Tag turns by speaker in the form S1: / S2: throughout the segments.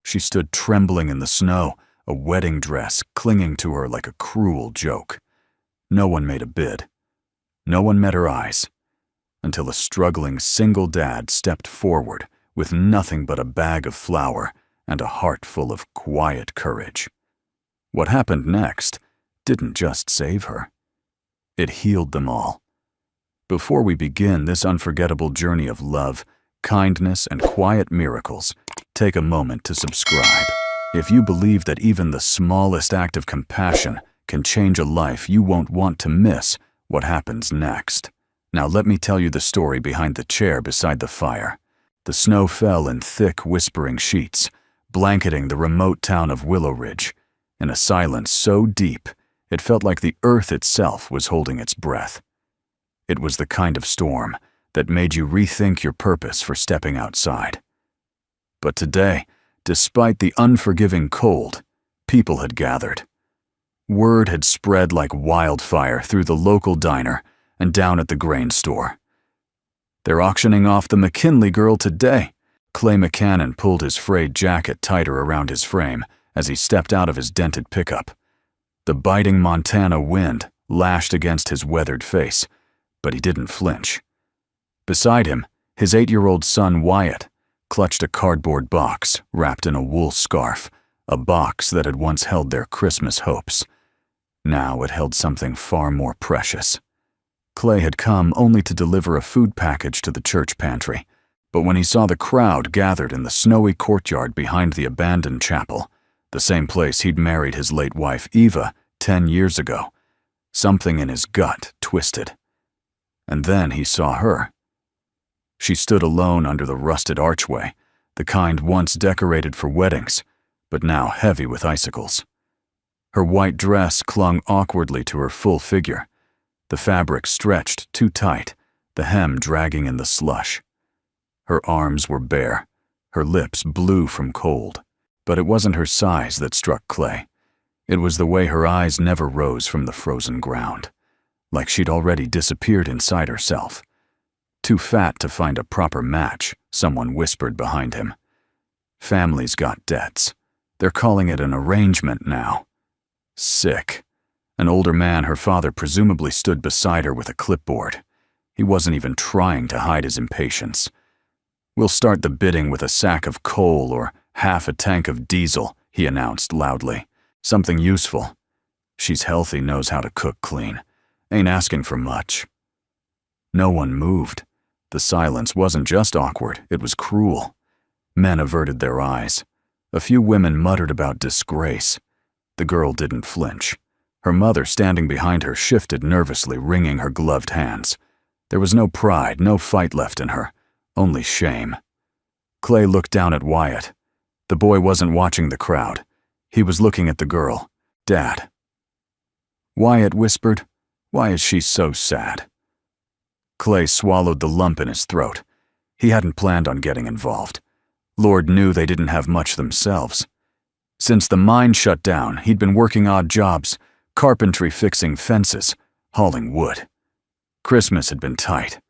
S1: She stood trembling in the snow, a wedding dress clinging to her like a cruel joke. No one made a bid. No one met her eyes, until a struggling single dad stepped forward with nothing but a bag of flour and a heart full of quiet courage. What happened next didn't just save her. It healed them all. Before we begin this unforgettable journey of love, kindness, and quiet miracles, take a moment to subscribe. If you believe that even the smallest act of compassion can change a life, you won't want to miss what happens next. Now let me tell you the story behind the chair beside the fire. The snow fell in thick, whispering sheets, blanketing the remote town of Willow Ridge, in a silence so deep it felt like the earth itself was holding its breath. It was the kind of storm that made you rethink your purpose for stepping outside. But today, despite the unforgiving cold, people had gathered. Word had spread like wildfire through the local diner and down at the grain store. They're auctioning off the McKinley girl today. Clay McCannon pulled his frayed jacket tighter around his frame as he stepped out of his dented pickup. The biting Montana wind lashed against his weathered face, but he didn't flinch. Beside him, his 8-year-old son Wyatt clutched a cardboard box wrapped in a wool scarf, a box that had once held their Christmas hopes. Now it held something far more precious. Clay had come only to deliver a food package to the church pantry, but when he saw the crowd gathered in the snowy courtyard behind the abandoned chapel, the same place he'd married his late wife Eva 10 years ago, something in his gut twisted. And then he saw her. She stood alone under the rusted archway, the kind once decorated for weddings, but now heavy with icicles. Her white dress clung awkwardly to her full figure, the fabric stretched too tight, the hem dragging in the slush. Her arms were bare, her lips blue from cold, but it wasn't her size that struck Clay. It was the way her eyes never rose from the frozen ground, like she'd already disappeared inside herself. Too fat to find a proper match, someone whispered behind him. Families got debts. They're calling it an arrangement now. Sick. An older man, her father, presumably stood beside her with a clipboard. He wasn't even trying to hide his impatience. "We'll start the bidding with a sack of coal or half a tank of diesel," he announced loudly. "Something useful. She's healthy, knows how to cook clean. Ain't asking for much." No one moved. The silence wasn't just awkward, it was cruel. Men averted their eyes. A few women muttered about disgrace. The girl didn't flinch. Her mother, standing behind her, shifted nervously, wringing her gloved hands. There was no pride, no fight left in her, only shame. Clay looked down at Wyatt. The boy wasn't watching the crowd. He was looking at the girl. "Dad." Wyatt whispered, "Why is she so sad?" Clay swallowed the lump in his throat. He hadn't planned on getting involved. Lord knew they didn't have much themselves. Since the mine shut down, he'd been working odd jobs, carpentry, fixing fences, hauling wood. Christmas had been tight.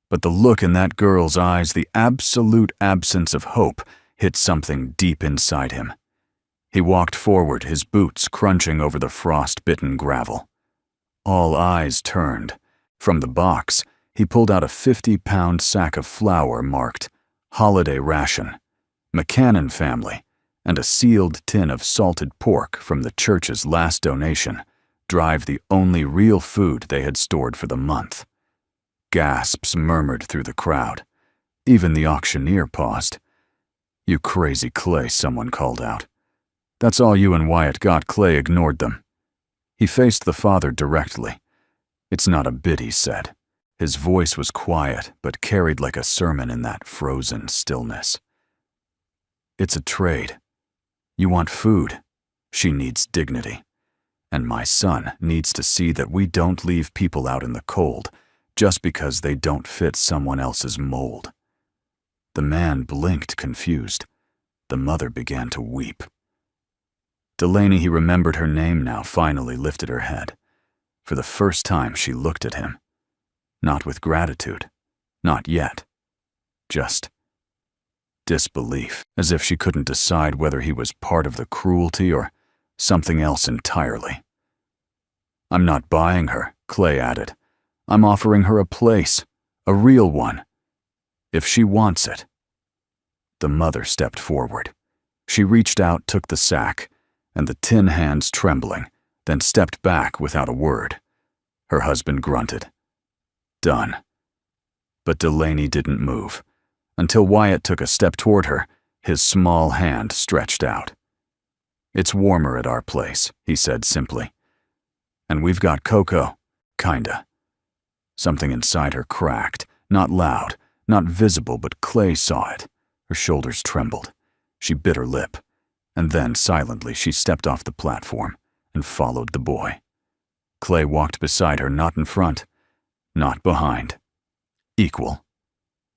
S1: But the look in that girl's eyes, the absolute absence of hope, hit something deep inside him. He walked forward, his boots crunching over the frost-bitten gravel. All eyes turned. From the box, he pulled out a 50-pound sack of flour marked "Holiday Ration," McCannon family, and a sealed tin of salted pork from the church's last donation, drive the only real food they had stored for the month. Gasps murmured through the crowd. Even the auctioneer paused. "You crazy Clay," someone called out. "That's all you and Wyatt got." Clay ignored them. He faced the father directly. "It's not a bid," he said. His voice was quiet, but carried like a sermon in that frozen stillness. "It's a trade. You want food. She needs dignity. And my son needs to see that we don't leave people out in the cold just because they don't fit someone else's mold." The man blinked, confused. The mother began to weep. Delaney, he remembered her name now, finally lifted her head. For the first time, she looked at him. Not with gratitude. Not yet. Just disbelief, as if she couldn't decide whether he was part of the cruelty or something else entirely. "I'm not buying her," Clay added. "I'm offering her a place, a real one, if she wants it." The mother stepped forward. She reached out, took the sack, and the tin hands trembling, then stepped back without a word. Her husband grunted. "Done." But Delaney didn't move, until Wyatt took a step toward her, his small hand stretched out. "It's warmer at our place," he said simply. "And we've got cocoa, kinda." Something inside her cracked, not loud, not visible, but Clay saw it. Her shoulders trembled. She bit her lip, and then silently she stepped off the platform and followed the boy. Clay walked beside her, not in front, not behind. Equal.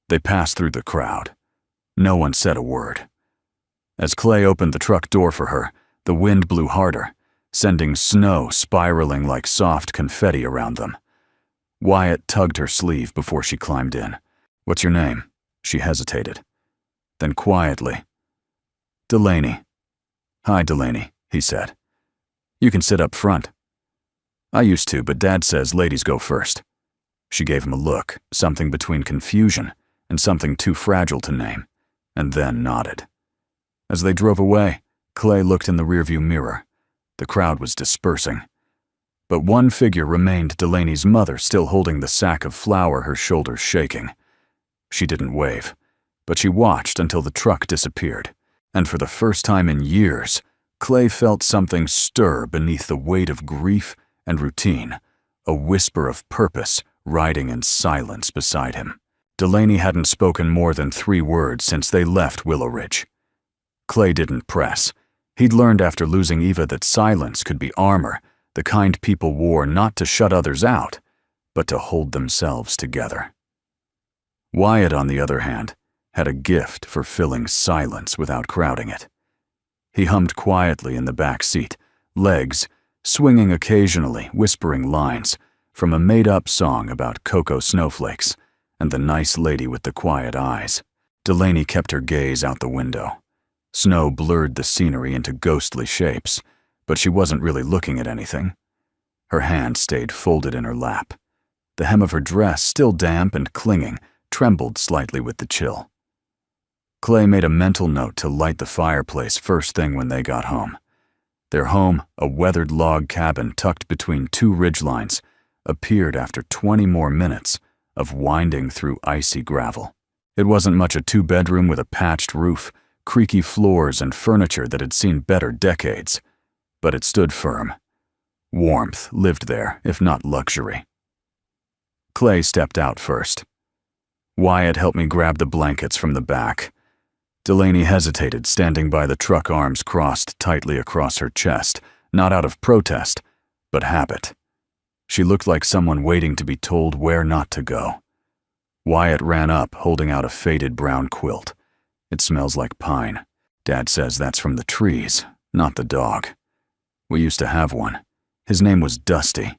S1: They passed through the crowd. No one said a word. As Clay opened the truck door for her, the wind blew harder, sending snow spiraling like soft confetti around them. Wyatt tugged her sleeve before she climbed in. "What's your name?" She hesitated. Then quietly, "Delaney." "Hi, Delaney," he said. "You can sit up front." "I used to, but Dad says ladies go first." She gave him a look, something between confusion and something too fragile to name, and then nodded. As they drove away, Clay looked in the rearview mirror. The crowd was dispersing. But one figure remained, Delaney's mother, still holding the sack of flour, her shoulders shaking. She didn't wave, but she watched until the truck disappeared, and for the first time in years, Clay felt something stir beneath the weight of grief and routine, a whisper of purpose riding in silence beside him. Delaney hadn't spoken more than 3 words since they left Willow Ridge. Clay didn't press. He'd learned after losing Eva that silence could be armor, the kind people wore not to shut others out, but to hold themselves together. Wyatt, on the other hand, had a gift for filling silence without crowding it. He hummed quietly in the back seat, legs swinging occasionally, whispering lines from a made-up song about cocoa snowflakes and the nice lady with the quiet eyes. Delaney kept her gaze out the window. Snow blurred the scenery into ghostly shapes, but she wasn't really looking at anything. Her hand stayed folded in her lap. The hem of her dress, still damp and clinging, trembled slightly with the chill. Clay made a mental note to light the fireplace first thing when they got home. Their home, a weathered log cabin tucked between 2 ridgelines, appeared after 20 more minutes of winding through icy gravel. It wasn't much a 2-bedroom with a patched roof, creaky floors, and furniture that had seen better decades, but it stood firm. Warmth lived there, if not luxury. Clay stepped out first. Wyatt helped me grab the blankets from the back. Delaney hesitated, standing by the truck, arms crossed tightly across her chest, not out of protest, but habit. She looked like someone waiting to be told where not to go. Wyatt ran up, holding out a faded brown quilt. "It smells like pine. Dad says that's from the trees, not the dog. We used to have one. His name was Dusty.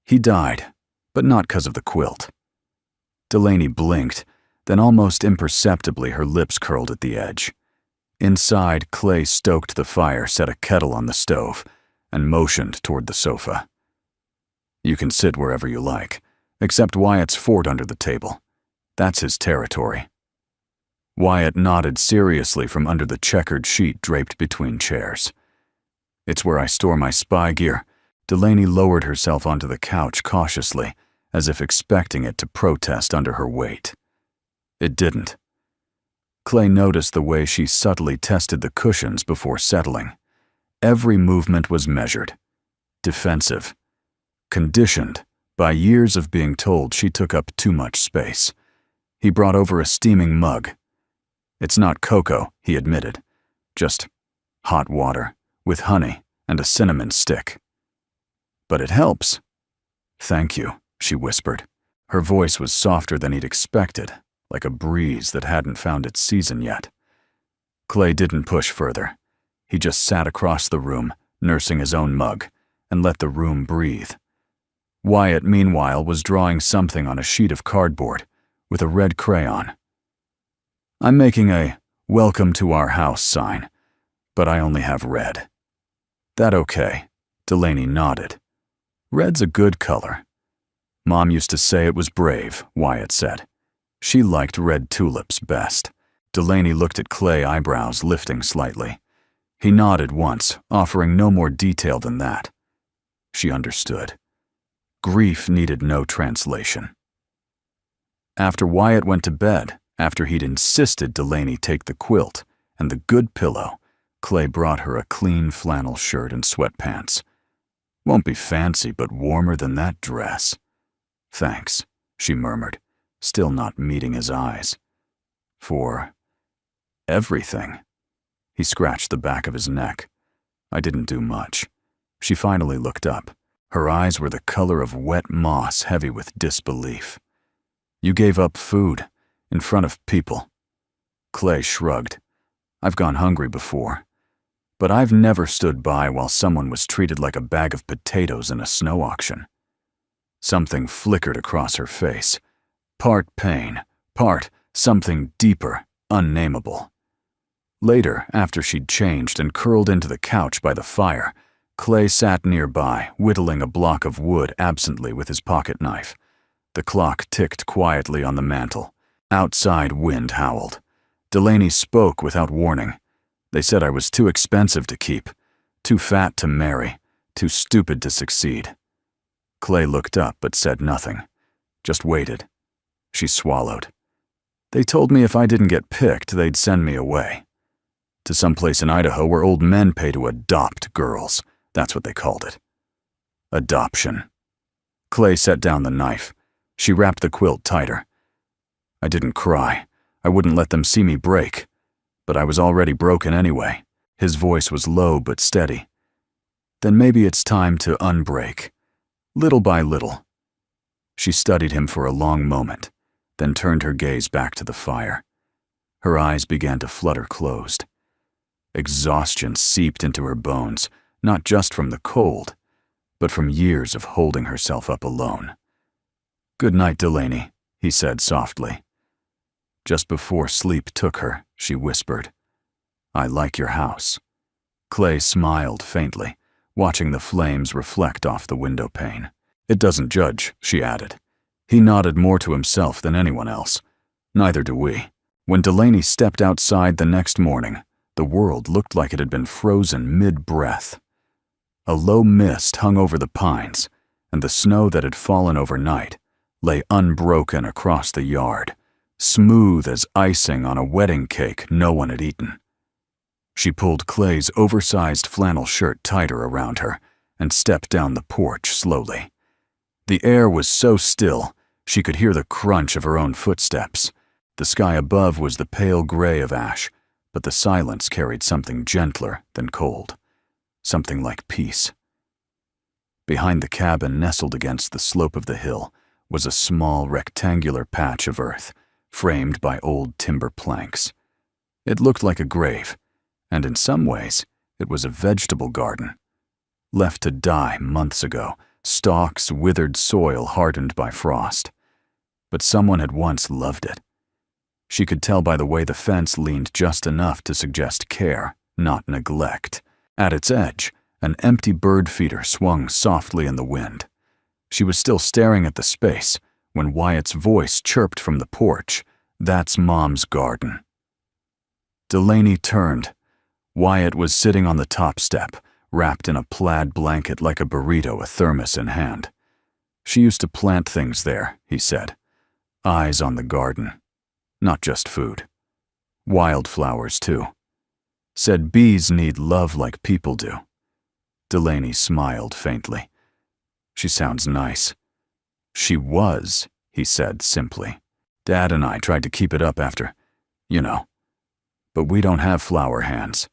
S1: He died, but not 'cause of the quilt." Delaney blinked, then almost imperceptibly her lips curled at the edge. Inside, Clay stoked the fire, set a kettle on the stove, and motioned toward the sofa. "You can sit wherever you like, except Wyatt's fort under the table. That's his territory." Wyatt nodded seriously from under the checkered sheet draped between chairs. "It's where I store my spy gear." Delaney lowered herself onto the couch cautiously, as if expecting it to protest under her weight. It didn't. Clay noticed the way she subtly tested the cushions before settling. Every movement was measured, defensive, conditioned by years of being told she took up too much space. He brought over a steaming mug. "It's not cocoa," he admitted, "just hot water with honey and a cinnamon stick. But it helps." "Thank you," she whispered. Her voice was softer than he'd expected, like a breeze that hadn't found its season yet. Clay didn't push further. He just sat across the room, nursing his own mug, and let the room breathe. Wyatt, meanwhile, was drawing something on a sheet of cardboard with a red crayon. "I'm making a "Welcome to our house" sign, but I only have red. "That okay?" Delaney nodded. "Red's a good color." "Mom used to say it was brave," Wyatt said. "She liked red tulips best." Delaney looked at Clay, eyebrows lifting slightly. He nodded once, offering no more detail than that. She understood. Grief needed no translation. After Wyatt went to bed, after he'd insisted Delaney take the quilt and the good pillow, Clay brought her a clean flannel shirt and sweatpants. "Won't be fancy, but warmer than that dress." "Thanks," she murmured, still not meeting his eyes. "For everything." He scratched the back of his neck. "I didn't do much." She finally looked up. Her eyes were the color of wet moss, heavy with disbelief. "You gave up food, in front of people." Clay shrugged. "I've gone hungry before. But I've never stood by while someone was treated like a bag of potatoes in a snow auction." Something flickered across her face. Part pain, part something deeper, unnameable. Later, after she'd changed and curled into the couch by the fire, Clay sat nearby, whittling a block of wood absently with his pocket knife. The clock ticked quietly on the mantel. Outside, wind howled. Delaney spoke without warning. "They said I was too expensive to keep, too fat to marry, too stupid to succeed." Clay looked up but said nothing, just waited. She swallowed. "They told me if I didn't get picked, they'd send me away. To some place in Idaho where old men pay to adopt girls. That's what they called it. Adoption." Clay set down the knife. She wrapped the quilt tighter. "I didn't cry. I wouldn't let them see me break. But I was already broken anyway." His voice was low but steady. "Then maybe it's time to unbreak. Little by little." She studied him for a long moment, then turned her gaze back to the fire. Her eyes began to flutter closed. Exhaustion seeped into her bones, not just from the cold, but from years of holding herself up alone. "Good night, Delaney," he said softly. Just before sleep took her, she whispered, "I like your house." Clay smiled faintly, watching the flames reflect off the window pane. "It doesn't judge," she added. He nodded more to himself than anyone else. Neither do we. When Delaney stepped outside the next morning, the world looked like it had been frozen mid-breath. A low mist hung over the pines, and the snow that had fallen overnight lay unbroken across the yard, smooth as icing on a wedding cake no one had eaten. She pulled Clay's oversized flannel shirt tighter around her and stepped down the porch slowly. The air was so still, she could hear the crunch of her own footsteps. The sky above was the pale gray of ash, but the silence carried something gentler than cold, something like peace. Behind the cabin, nestled against the slope of the hill, was a small rectangular patch of earth, framed by old timber planks. It looked like a grave, and in some ways, it was a vegetable garden. Left to die months ago, stalks, withered soil hardened by frost. But someone had once loved it. She could tell by the way the fence leaned just enough to suggest care, not neglect. At its edge, an empty bird feeder swung softly in the wind. She was still staring at the space when Wyatt's voice chirped from the porch, "That's Mom's garden." Delaney turned. Wyatt was sitting on the top step, wrapped in a plaid blanket like a burrito, a thermos in hand. "She used to plant things there," he said. "Eyes on the garden. Not just food. Wildflowers, too. Said bees need love like people do." Delaney smiled faintly. "She sounds nice." "She was," he said simply. "Dad and I tried to keep it up after, you know. But we don't have flower hands."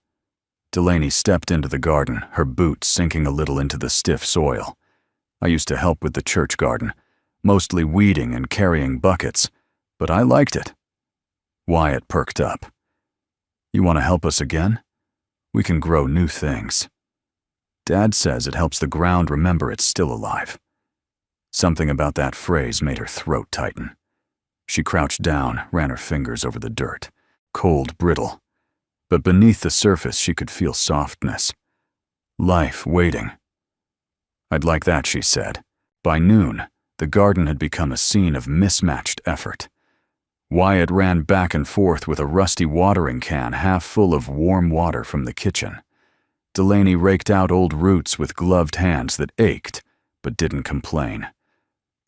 S1: Delaney stepped into the garden, her boots sinking a little into the stiff soil. "I used to help with the church garden, mostly weeding and carrying buckets, but I liked it." Wyatt perked up. "You want to help us again? We can grow new things. Dad says it helps the ground remember it's still alive." Something about that phrase made her throat tighten. She crouched down, ran her fingers over the dirt. Cold, brittle, but beneath the surface she could feel softness. Life waiting. "I'd like that," she said. By noon, the garden had become a scene of mismatched effort. Wyatt ran back and forth with a rusty watering can half full of warm water from the kitchen. Delaney raked out old roots with gloved hands that ached, but didn't complain.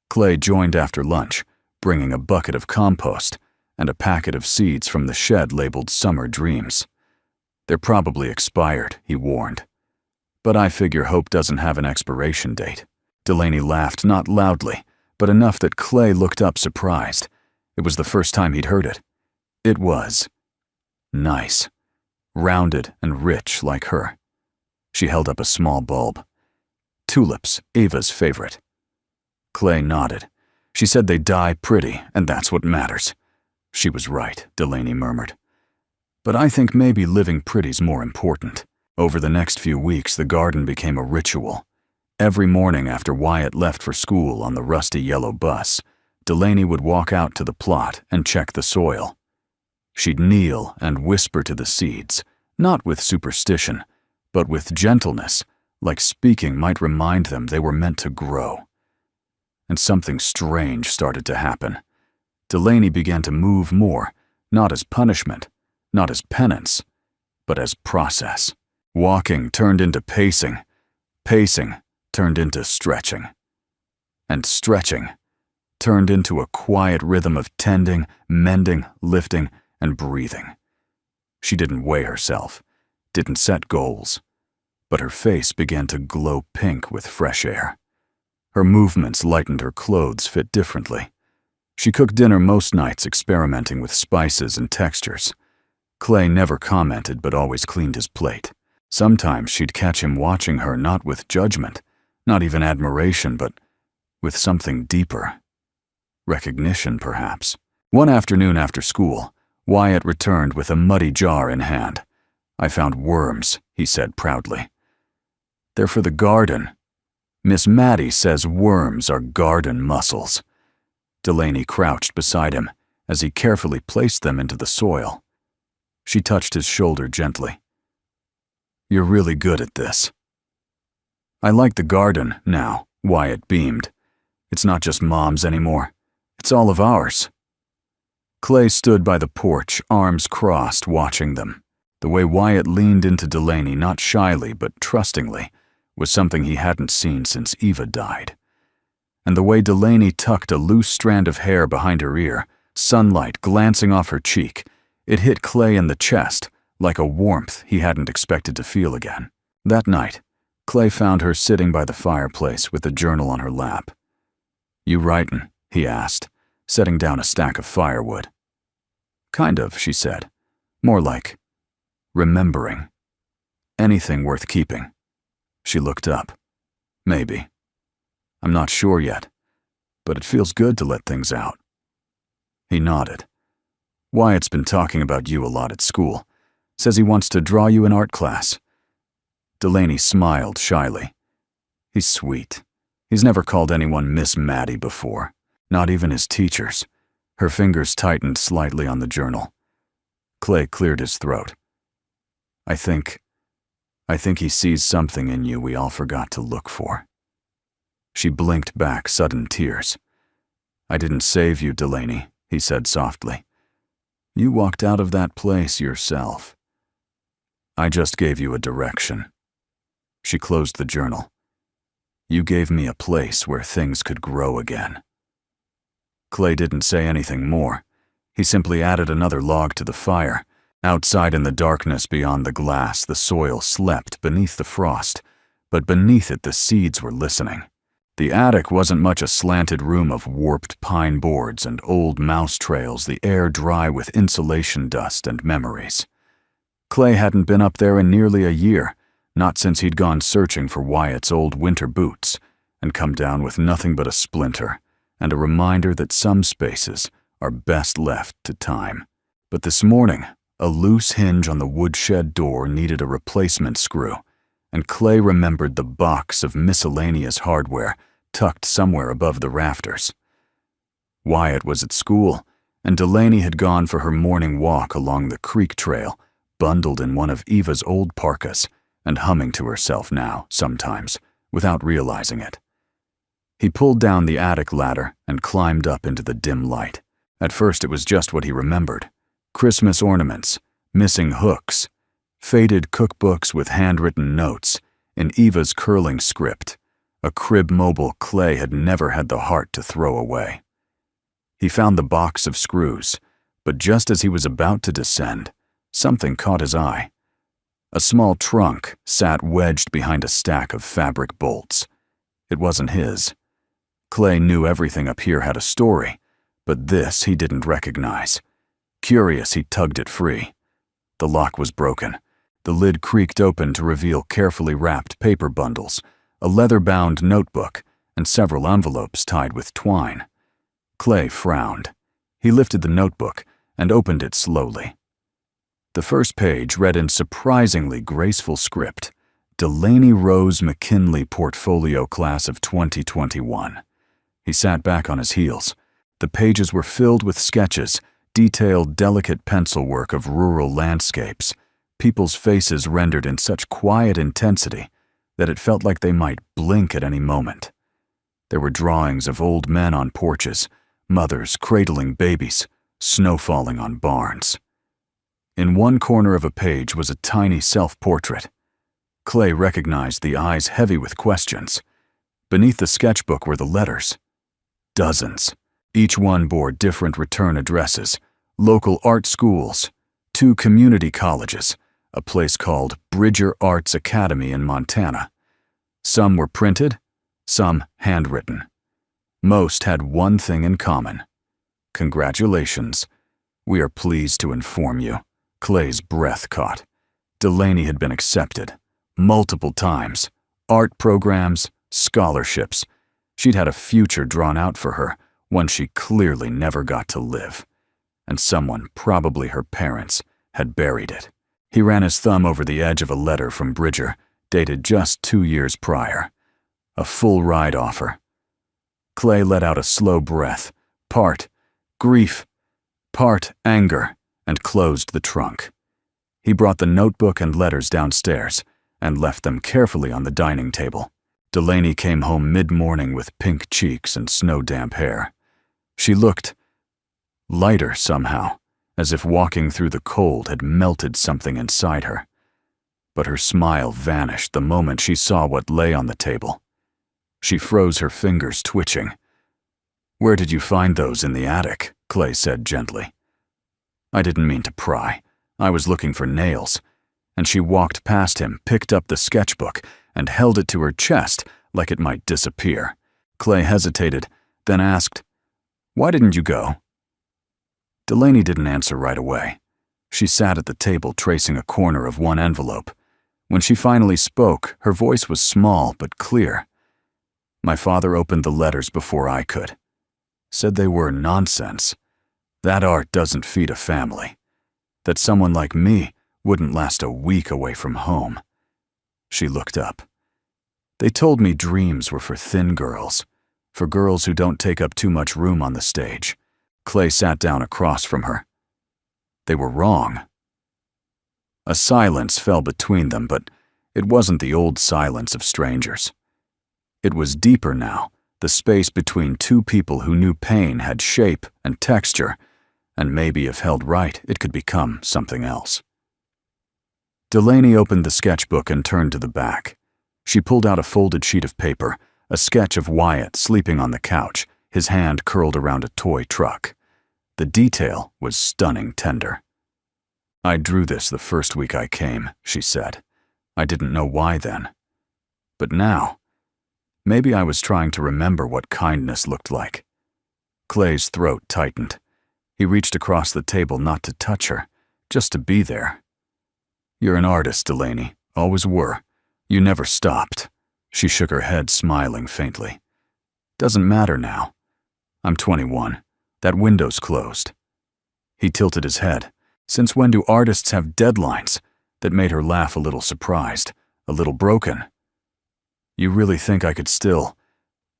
S1: Clay joined after lunch, bringing a bucket of compost and a packet of seeds from the shed labeled Summer Dreams. "They're probably expired," he warned. "But I figure hope doesn't have an expiration date." Delaney laughed, not loudly, but enough that Clay looked up surprised. It was the first time he'd heard it. It was nice, rounded and rich like her. She held up a small bulb. "Tulips, Ava's favorite." Clay nodded. "She said they die pretty, and that's what matters." "She was right," Delaney murmured. "But I think maybe living pretty's more important." Over the next few weeks, the garden became a ritual. Every morning after Wyatt left for school on the rusty yellow bus, Delaney would walk out to the plot and check the soil. She'd kneel and whisper to the seeds, not with superstition, but with gentleness, like speaking might remind them they were meant to grow. And something strange started to happen. Delaney began to move more, not as punishment, not as penance, but as process. Walking turned into pacing, pacing turned into stretching, and stretching turned into a quiet rhythm of tending, mending, lifting, and breathing. She didn't weigh herself, didn't set goals, but her face began to glow pink with fresh air. Her movements lightened her clothes fit differently. She cooked dinner most nights, experimenting with spices and textures. Clay never commented but always cleaned his plate. Sometimes she'd catch him watching her not with judgment, not even admiration, but with something deeper. Recognition, perhaps. One afternoon after school, Wyatt returned with a muddy jar in hand. "I found worms," he said proudly. "They're for the garden. Miss Maddie says worms are garden mussels." Delaney crouched beside him as he carefully placed them into the soil. She touched his shoulder gently. "You're really good at this." "I like the garden now," Wyatt beamed. "It's not just Mom's anymore. It's all of ours." Clay stood by the porch, arms crossed, watching them. The way Wyatt leaned into Delaney, not shyly but trustingly, was something he hadn't seen since Eva died. And the way Delaney tucked a loose strand of hair behind her ear, sunlight glancing off her cheek, it hit Clay in the chest, like a warmth he hadn't expected to feel again. That night, Clay found her sitting by the fireplace with a journal on her lap. "You writin'?" he asked, setting down a stack of firewood. "Kind of," she said. "More like remembering. Anything worth keeping." She looked up. "Maybe. I'm not sure yet, but it feels good to let things out." He nodded. "Wyatt's been talking about you a lot at school. Says he wants to draw you in art class." Delaney smiled shyly. "He's sweet. He's never called anyone Miss Maddie before, not even his teachers." Her fingers tightened slightly on the journal. Clay cleared his throat. I think he sees something in you we all forgot to look for." She blinked back sudden tears. "I didn't save you, Delaney," he said softly. "You walked out of that place yourself. I just gave you a direction." She closed the journal. "You gave me a place where things could grow again." Clay didn't say anything more. He simply added another log to the fire. Outside in the darkness beyond the glass, the soil slept beneath the frost, but beneath it the seeds were listening. The attic wasn't much a slanted room of warped pine boards and old mouse trails, the air dry with insulation dust and memories. Clay hadn't been up there in nearly a year, not since he'd gone searching for Wyatt's old winter boots, and come down with nothing but a splinter, and a reminder that some spaces are best left to time. But this morning, a loose hinge on the woodshed door needed a replacement screw, and Clay remembered the box of miscellaneous hardware tucked somewhere above the rafters. Wyatt was at school, and Delaney had gone for her morning walk along the creek trail, bundled in one of Eva's old parkas and humming to herself now, sometimes, without realizing it. He pulled down the attic ladder and climbed up into the dim light. At first it was just what he remembered. Christmas ornaments, missing hooks, faded cookbooks with handwritten notes, in Eva's curling script, a crib mobile Clay had never had the heart to throw away. He found the box of screws, but just as he was about to descend, something caught his eye. A small trunk sat wedged behind a stack of fabric bolts. It wasn't his. Clay knew everything up here had a story, but this he didn't recognize. Curious, he tugged it free. The lock was broken. The lid creaked open to reveal carefully wrapped paper bundles, a leather-bound notebook, and several envelopes tied with twine. Clay frowned. He lifted the notebook and opened it slowly. The first page read in surprisingly graceful script, Delaney Rose McKinley Portfolio Class of 2021. He sat back on his heels. The pages were filled with sketches, detailed, delicate pencil work of rural landscapes, people's faces rendered in such quiet intensity that it felt like they might blink at any moment. There were drawings of old men on porches, mothers cradling babies, snow falling on barns. In one corner of a page was a tiny self-portrait. Clay recognized the eyes heavy with questions. Beneath the sketchbook were the letters. Dozens. Each one bore different return addresses, local art schools, 2 community colleges, a place called Bridger Arts Academy in Montana. Some were printed, some handwritten. Most had one thing in common. Congratulations. We are pleased to inform you. Clay's breath caught. Delaney had been accepted. Multiple times. Art programs, scholarships. She'd had a future drawn out for her, one she clearly never got to live. And someone, probably her parents, had buried it. He ran his thumb over the edge of a letter from Bridger, dated just 2 years prior. A full ride offer. Clay let out a slow breath, part grief, part anger, and closed the trunk. He brought the notebook and letters downstairs and left them carefully on the dining table. Delaney came home mid-morning with pink cheeks and snow-damp hair. She looked lighter somehow, as if walking through the cold had melted something inside her. But her smile vanished the moment she saw what lay on the table. She froze, her fingers twitching. "Where did you find those in the attic?" Clay said gently. "I didn't mean to pry. I was looking for nails." And she walked past him, picked up the sketchbook, and held it to her chest like it might disappear. Clay hesitated, then asked, "Why didn't you go?" Delaney didn't answer right away. She sat at the table tracing a corner of one envelope. When she finally spoke, her voice was small but clear. "My father opened the letters before I could. Said they were nonsense. That art doesn't feed a family. That someone like me wouldn't last a week away from home." She looked up. "They told me dreams were for thin girls, for girls who don't take up too much room on the stage." Clay sat down across from her. They were wrong. A silence fell between them, but it wasn't the old silence of strangers. It was deeper now, the space between two people who knew pain had shape and texture, and maybe if held right, it could become something else. Delaney opened the sketchbook and turned to the back. She pulled out a folded sheet of paper, a sketch of Wyatt sleeping on the couch, his hand curled around a toy truck. The detail was stunning tender. "I drew this the first week I came," she said. "I didn't know why then. But now, maybe I was trying to remember what kindness looked like." Clay's throat tightened. He reached across the table not to touch her, just to be there. "You're an artist, Delaney. Always were. You never stopped." She shook her head, smiling faintly. "Doesn't matter now. I'm 21. That window's closed." He tilted his head. Since when do artists have deadlines? That made her laugh, a little surprised, a little broken. "You really think I could still—"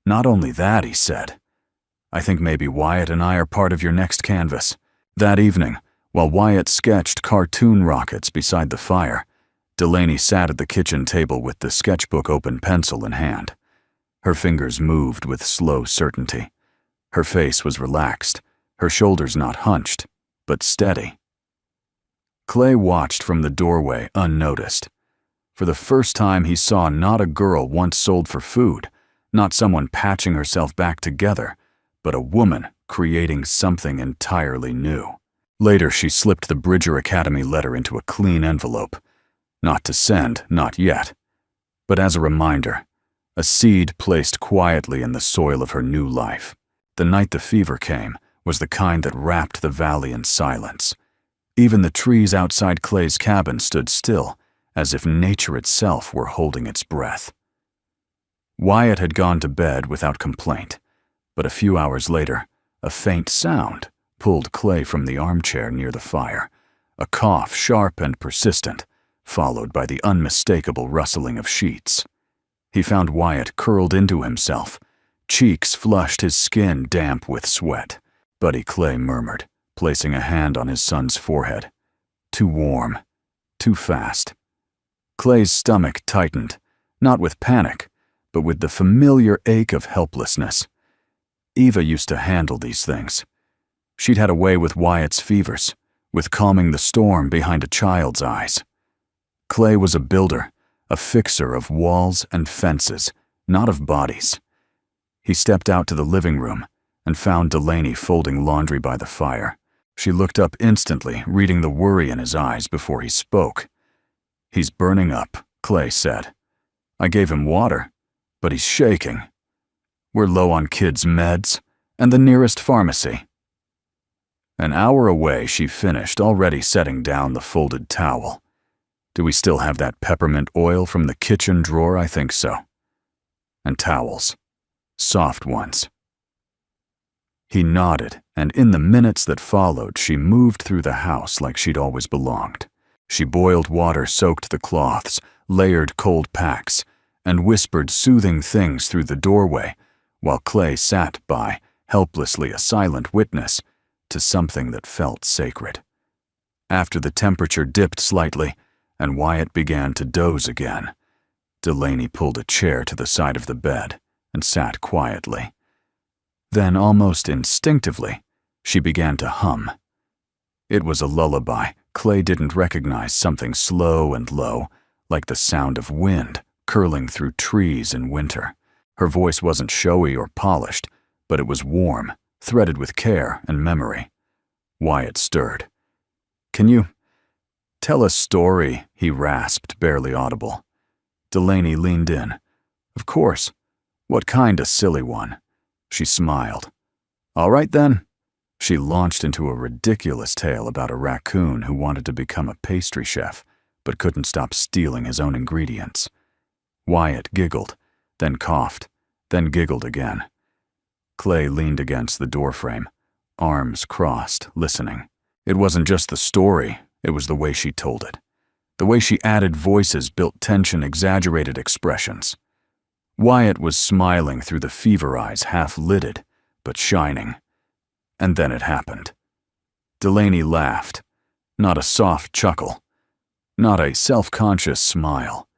S1: "Not only that," he said. "I think maybe Wyatt and I are part of your next canvas." That evening, While Wyatt sketched cartoon rockets beside the fire, Delaney sat at the kitchen table with the sketchbook open, pencil in hand. Her fingers moved with slow certainty. Her face was relaxed, her shoulders not hunched, but steady. Clay watched from the doorway unnoticed. For the first time, he saw not a girl once sold for food, not someone patching herself back together, but a woman creating something entirely new. Later, she slipped the Bridger Academy letter into a clean envelope. Not to send, not yet, but as a reminder, a seed placed quietly in the soil of her new life. The night the fever came was the kind that wrapped the valley in silence. Even the trees outside Clay's cabin stood still, as if nature itself were holding its breath. Wyatt had gone to bed without complaint, but a few hours later, a faint sound pulled Clay from the armchair near the fire, a cough sharp and persistent, followed by the unmistakable rustling of sheets. He found Wyatt curled into himself, cheeks flushed, his skin damp with sweat. Buddy, Clay murmured, placing a hand on his son's forehead. Too warm, too fast. Clay's stomach tightened, not with panic, but with the familiar ache of helplessness. Eva used to handle these things. She'd had a way with Wyatt's fevers, with calming the storm behind a child's eyes. Clay was a builder, a fixer of walls and fences, not of bodies. He stepped out to the living room and found Delaney folding laundry by the fire. She looked up instantly, reading the worry in his eyes before he spoke. "He's burning up," Clay said. "I gave him water, but he's shaking. We're low on kids' meds and the nearest pharmacy." An hour away, she finished, already setting down the folded towel. "Do we still have that peppermint oil from the kitchen drawer? I think so. And towels. Soft ones." He nodded, and in the minutes that followed, she moved through the house like she'd always belonged. She boiled water, soaked the cloths, layered cold packs, and whispered soothing things through the doorway, while Clay sat by, helplessly a silent witness to something that felt sacred. After the temperature dipped slightly, and Wyatt began to doze again, Delaney pulled a chair to the side of the bed and sat quietly. Then, almost instinctively, she began to hum. It was a lullaby. Clay didn't recognize something slow and low, like the sound of wind curling through trees in winter. Her voice wasn't showy or polished, but it was warm, threaded with care and memory. Wyatt stirred. "Can you tell a story?" he rasped, barely audible. Delaney leaned in. "Of course. What kind? A silly one?" She smiled. "All right then." She launched into a ridiculous tale about a raccoon who wanted to become a pastry chef, but couldn't stop stealing his own ingredients. Wyatt giggled, then coughed, then giggled again. Clay leaned against the doorframe, arms crossed, listening. It wasn't just the story, it was the way she told it. The way she added voices, built tension, exaggerated expressions. Wyatt was smiling through the fever eyes, half-lidded, but shining. And then it happened. Delaney laughed. Not a soft chuckle. Not a self-conscious smile.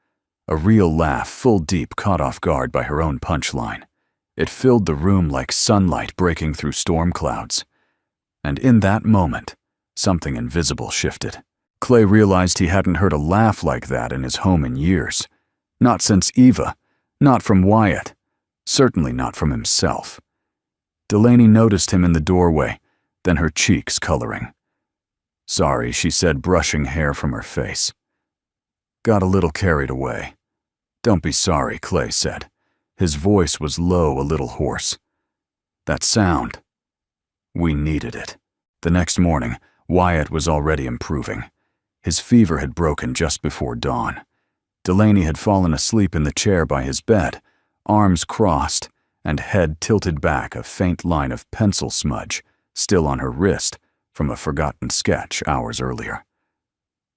S1: A real laugh, full deep, caught off guard by her own punchline. It filled the room like sunlight breaking through storm clouds. And in that moment, something invisible shifted. Clay realized he hadn't heard a laugh like that in his home in years. Not since Eva. Not from Wyatt. Certainly not from himself. Delaney noticed him in the doorway, then her cheeks coloring. "Sorry," she said, brushing hair from her face. "Got a little carried away." "Don't be sorry," Clay said. His voice was low, a little hoarse. "That sound. We needed it." The next morning, Wyatt was already improving. His fever had broken just before dawn. Delaney had fallen asleep in the chair by his bed, arms crossed and head tilted back, a faint line of pencil smudge still on her wrist from a forgotten sketch hours earlier.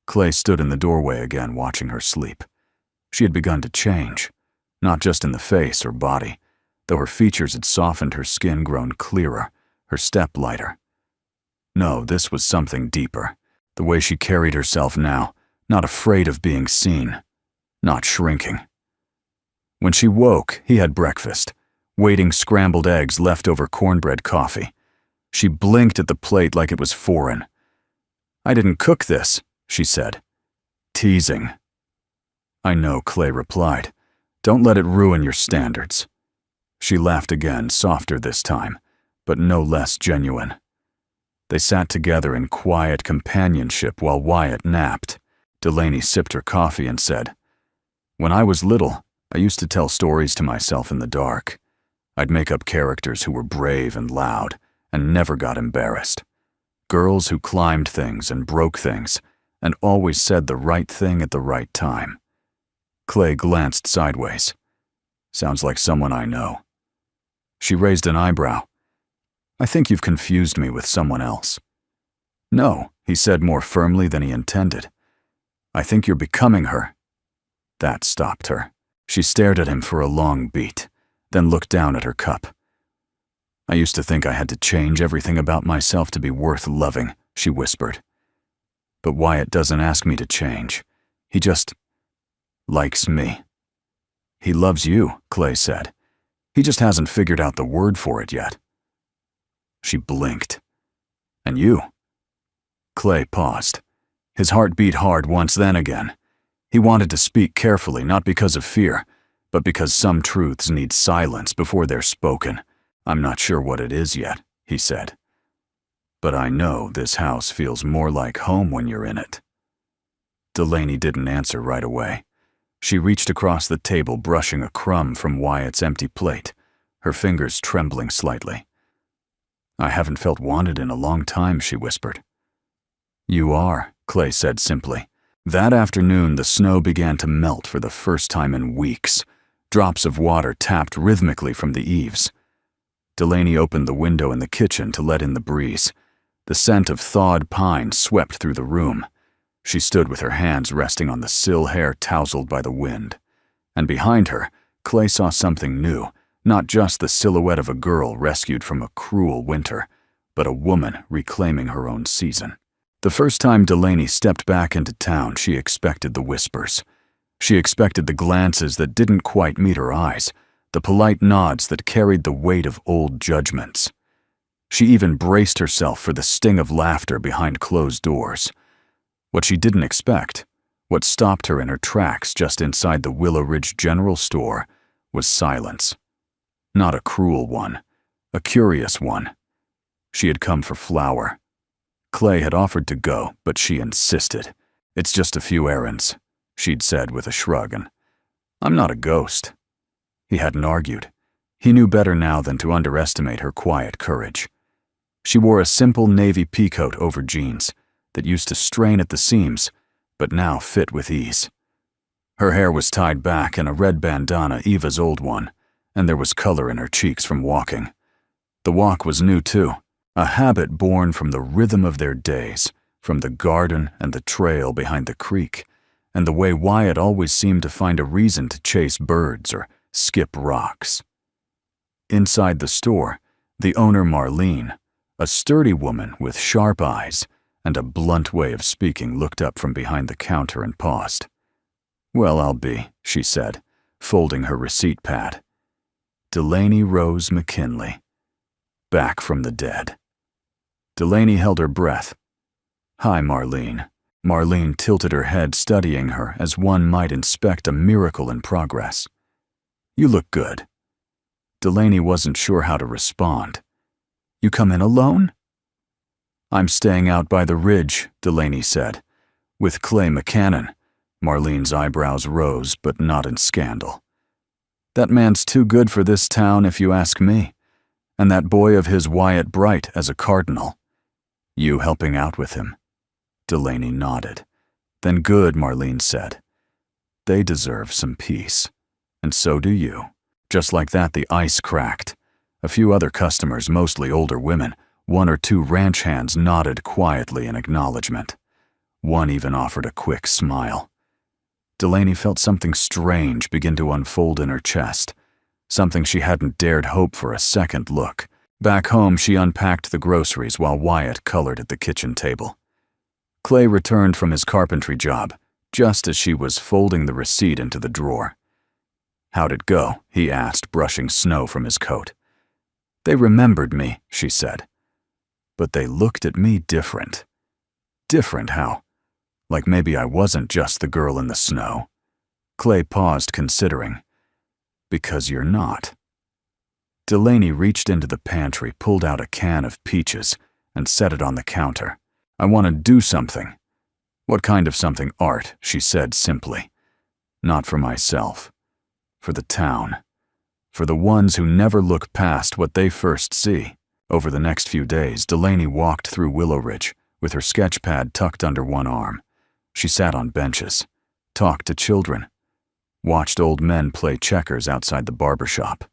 S1: Clay stood in the doorway again, watching her sleep. She had begun to change, not just in the face or body, though her features had softened, her skin grown clearer, her step lighter. No, this was something deeper. The way she carried herself now, not afraid of being seen, not shrinking. When she woke, he had breakfast, waiting scrambled eggs, leftover cornbread coffee. She blinked at the plate like it was foreign. "I didn't cook this," she said. Teasing. "I know," Clay replied. "Don't let it ruin your standards." She laughed again, softer this time, but no less genuine. They sat together in quiet companionship while Wyatt napped. Delaney sipped her coffee and said, "When I was little, I used to tell stories to myself in the dark. I'd make up characters who were brave and loud and never got embarrassed. Girls who climbed things and broke things and always said the right thing at the right time." Clay glanced sideways. "Sounds like someone I know." She raised an eyebrow. "I think you've confused me with someone else." "No," he said more firmly than he intended. "I think you're becoming her." That stopped her. She stared at him for a long beat, then looked down at her cup. "I used to think I had to change everything about myself to be worth loving," she whispered. "But Wyatt doesn't ask me to change. He just likes me." "He loves you," Clay said. "He just hasn't figured out the word for it yet." She blinked. "And you?" Clay paused. His heart beat hard once, then again. He wanted to speak carefully, not because of fear, but because some truths need silence before they're spoken. "I'm not sure what it is yet," he said. "But I know this house feels more like home when you're in it." Delaney didn't answer right away. She reached across the table, brushing a crumb from Wyatt's empty plate, her fingers trembling slightly. "I haven't felt wanted in a long time," she whispered. "You are," Clay said simply. That afternoon, the snow began to melt for the first time in weeks. Drops of water tapped rhythmically from the eaves. Delaney opened the window in the kitchen to let in the breeze. The scent of thawed pine swept through the room. She stood with her hands resting on the sill, hair tousled by the wind. And behind her, Clay saw something new, not just the silhouette of a girl rescued from a cruel winter, but a woman reclaiming her own season. The first time Delaney stepped back into town, she expected the whispers. She expected the glances that didn't quite meet her eyes, the polite nods that carried the weight of old judgments. She even braced herself for the sting of laughter behind closed doors. What she didn't expect, what stopped her in her tracks just inside the Willow Ridge General Store, was silence. Not a cruel one, a curious one. She had come for flour. Clay had offered to go, but she insisted. "It's just a few errands," she'd said with a shrug, and "I'm not a ghost." He hadn't argued. He knew better now than to underestimate her quiet courage. She wore a simple navy peacoat over jeans that used to strain at the seams, but now fit with ease. Her hair was tied back in a red bandana, Eva's old one, and there was color in her cheeks from walking. The walk was new too, a habit born from the rhythm of their days, from the garden and the trail behind the creek, and the way Wyatt always seemed to find a reason to chase birds or skip rocks. Inside the store, the owner, Marlene, a sturdy woman with sharp eyes and a blunt way of speaking, looked up from behind the counter and paused. "Well, I'll be," she said, folding her receipt pad. Delaney Rose McKinley, back from the dead. Delaney held her breath. "Hi, Marlene." Marlene tilted her head, studying her as one might inspect a miracle in progress. "You look good." Delaney wasn't sure how to respond. "You come in alone?" "I'm staying out by the ridge," Delaney said. "With Clay McCannon." Marlene's eyebrows rose, but not in scandal. "That man's too good for this town, if you ask me. And that boy of his, Wyatt Bright, as a cardinal. You helping out with him?" Delaney nodded. "Then good," Marlene said. "They deserve some peace. And so do you." Just like that, the ice cracked. A few other customers, mostly older women, one or two ranch hands, nodded quietly in acknowledgement. One even offered a quick smile. Delaney felt something strange begin to unfold in her chest, something she hadn't dared hope for a second look. Back home, she unpacked the groceries while Wyatt colored at the kitchen table. Clay returned from his carpentry job just as she was folding the receipt into the drawer. "How'd it go?" he asked, brushing snow from his coat. "They remembered me," she said. "But they looked at me different." "Different how? Like maybe I wasn't just the girl in the snow?" Clay paused, considering. "Because you're not." Delaney reached into the pantry, pulled out a can of peaches, and set it on the counter. "I want to do something." "What kind of something, Art?" she said simply. "Not for myself. For the town. For the ones who never look past what they first see." Over the next few days, Delaney walked through Willow Ridge with her sketch pad tucked under one arm. She sat on benches, talked to children, watched old men play checkers outside the barber shop.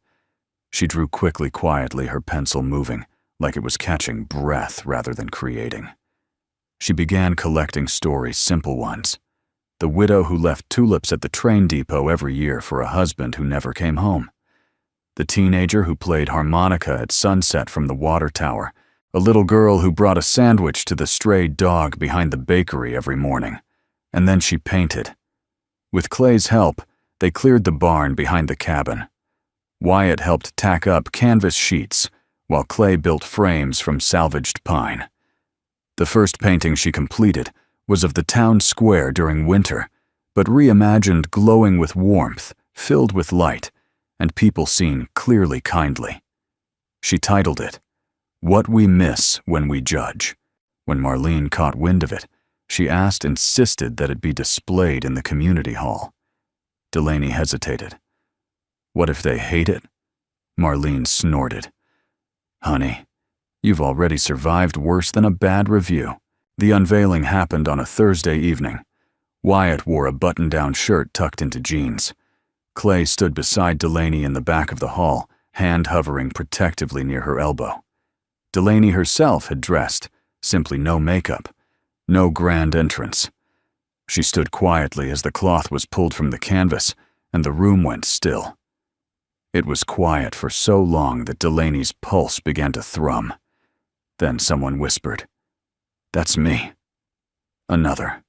S1: She drew quietly, her pencil moving, like it was catching breath rather than creating. She began collecting stories, simple ones. The widow who left tulips at the train depot every year for a husband who never came home. The teenager who played harmonica at sunset from the water tower. A little girl who brought a sandwich to the stray dog behind the bakery every morning. And then she painted. With Clay's help, they cleared the barn behind the cabin. Wyatt helped tack up canvas sheets, while Clay built frames from salvaged pine. The first painting she completed was of the town square during winter, but reimagined, glowing with warmth, filled with light, and people seen clearly kindly. She titled it, "What We Miss When We Judge." When Marlene caught wind of it, she insisted that it be displayed in the community hall. Delaney hesitated. "What if they hate it?" Marlene snorted. "Honey, you've already survived worse than a bad review." The unveiling happened on a Thursday evening. Wyatt wore a button-down shirt tucked into jeans. Clay stood beside Delaney in the back of the hall, hand hovering protectively near her elbow. Delaney herself had dressed, simply no makeup, no grand entrance. She stood quietly as the cloth was pulled from the canvas, and the room went still. It was quiet for so long that Delaney's pulse began to thrum. Then someone whispered, "That's me." Another,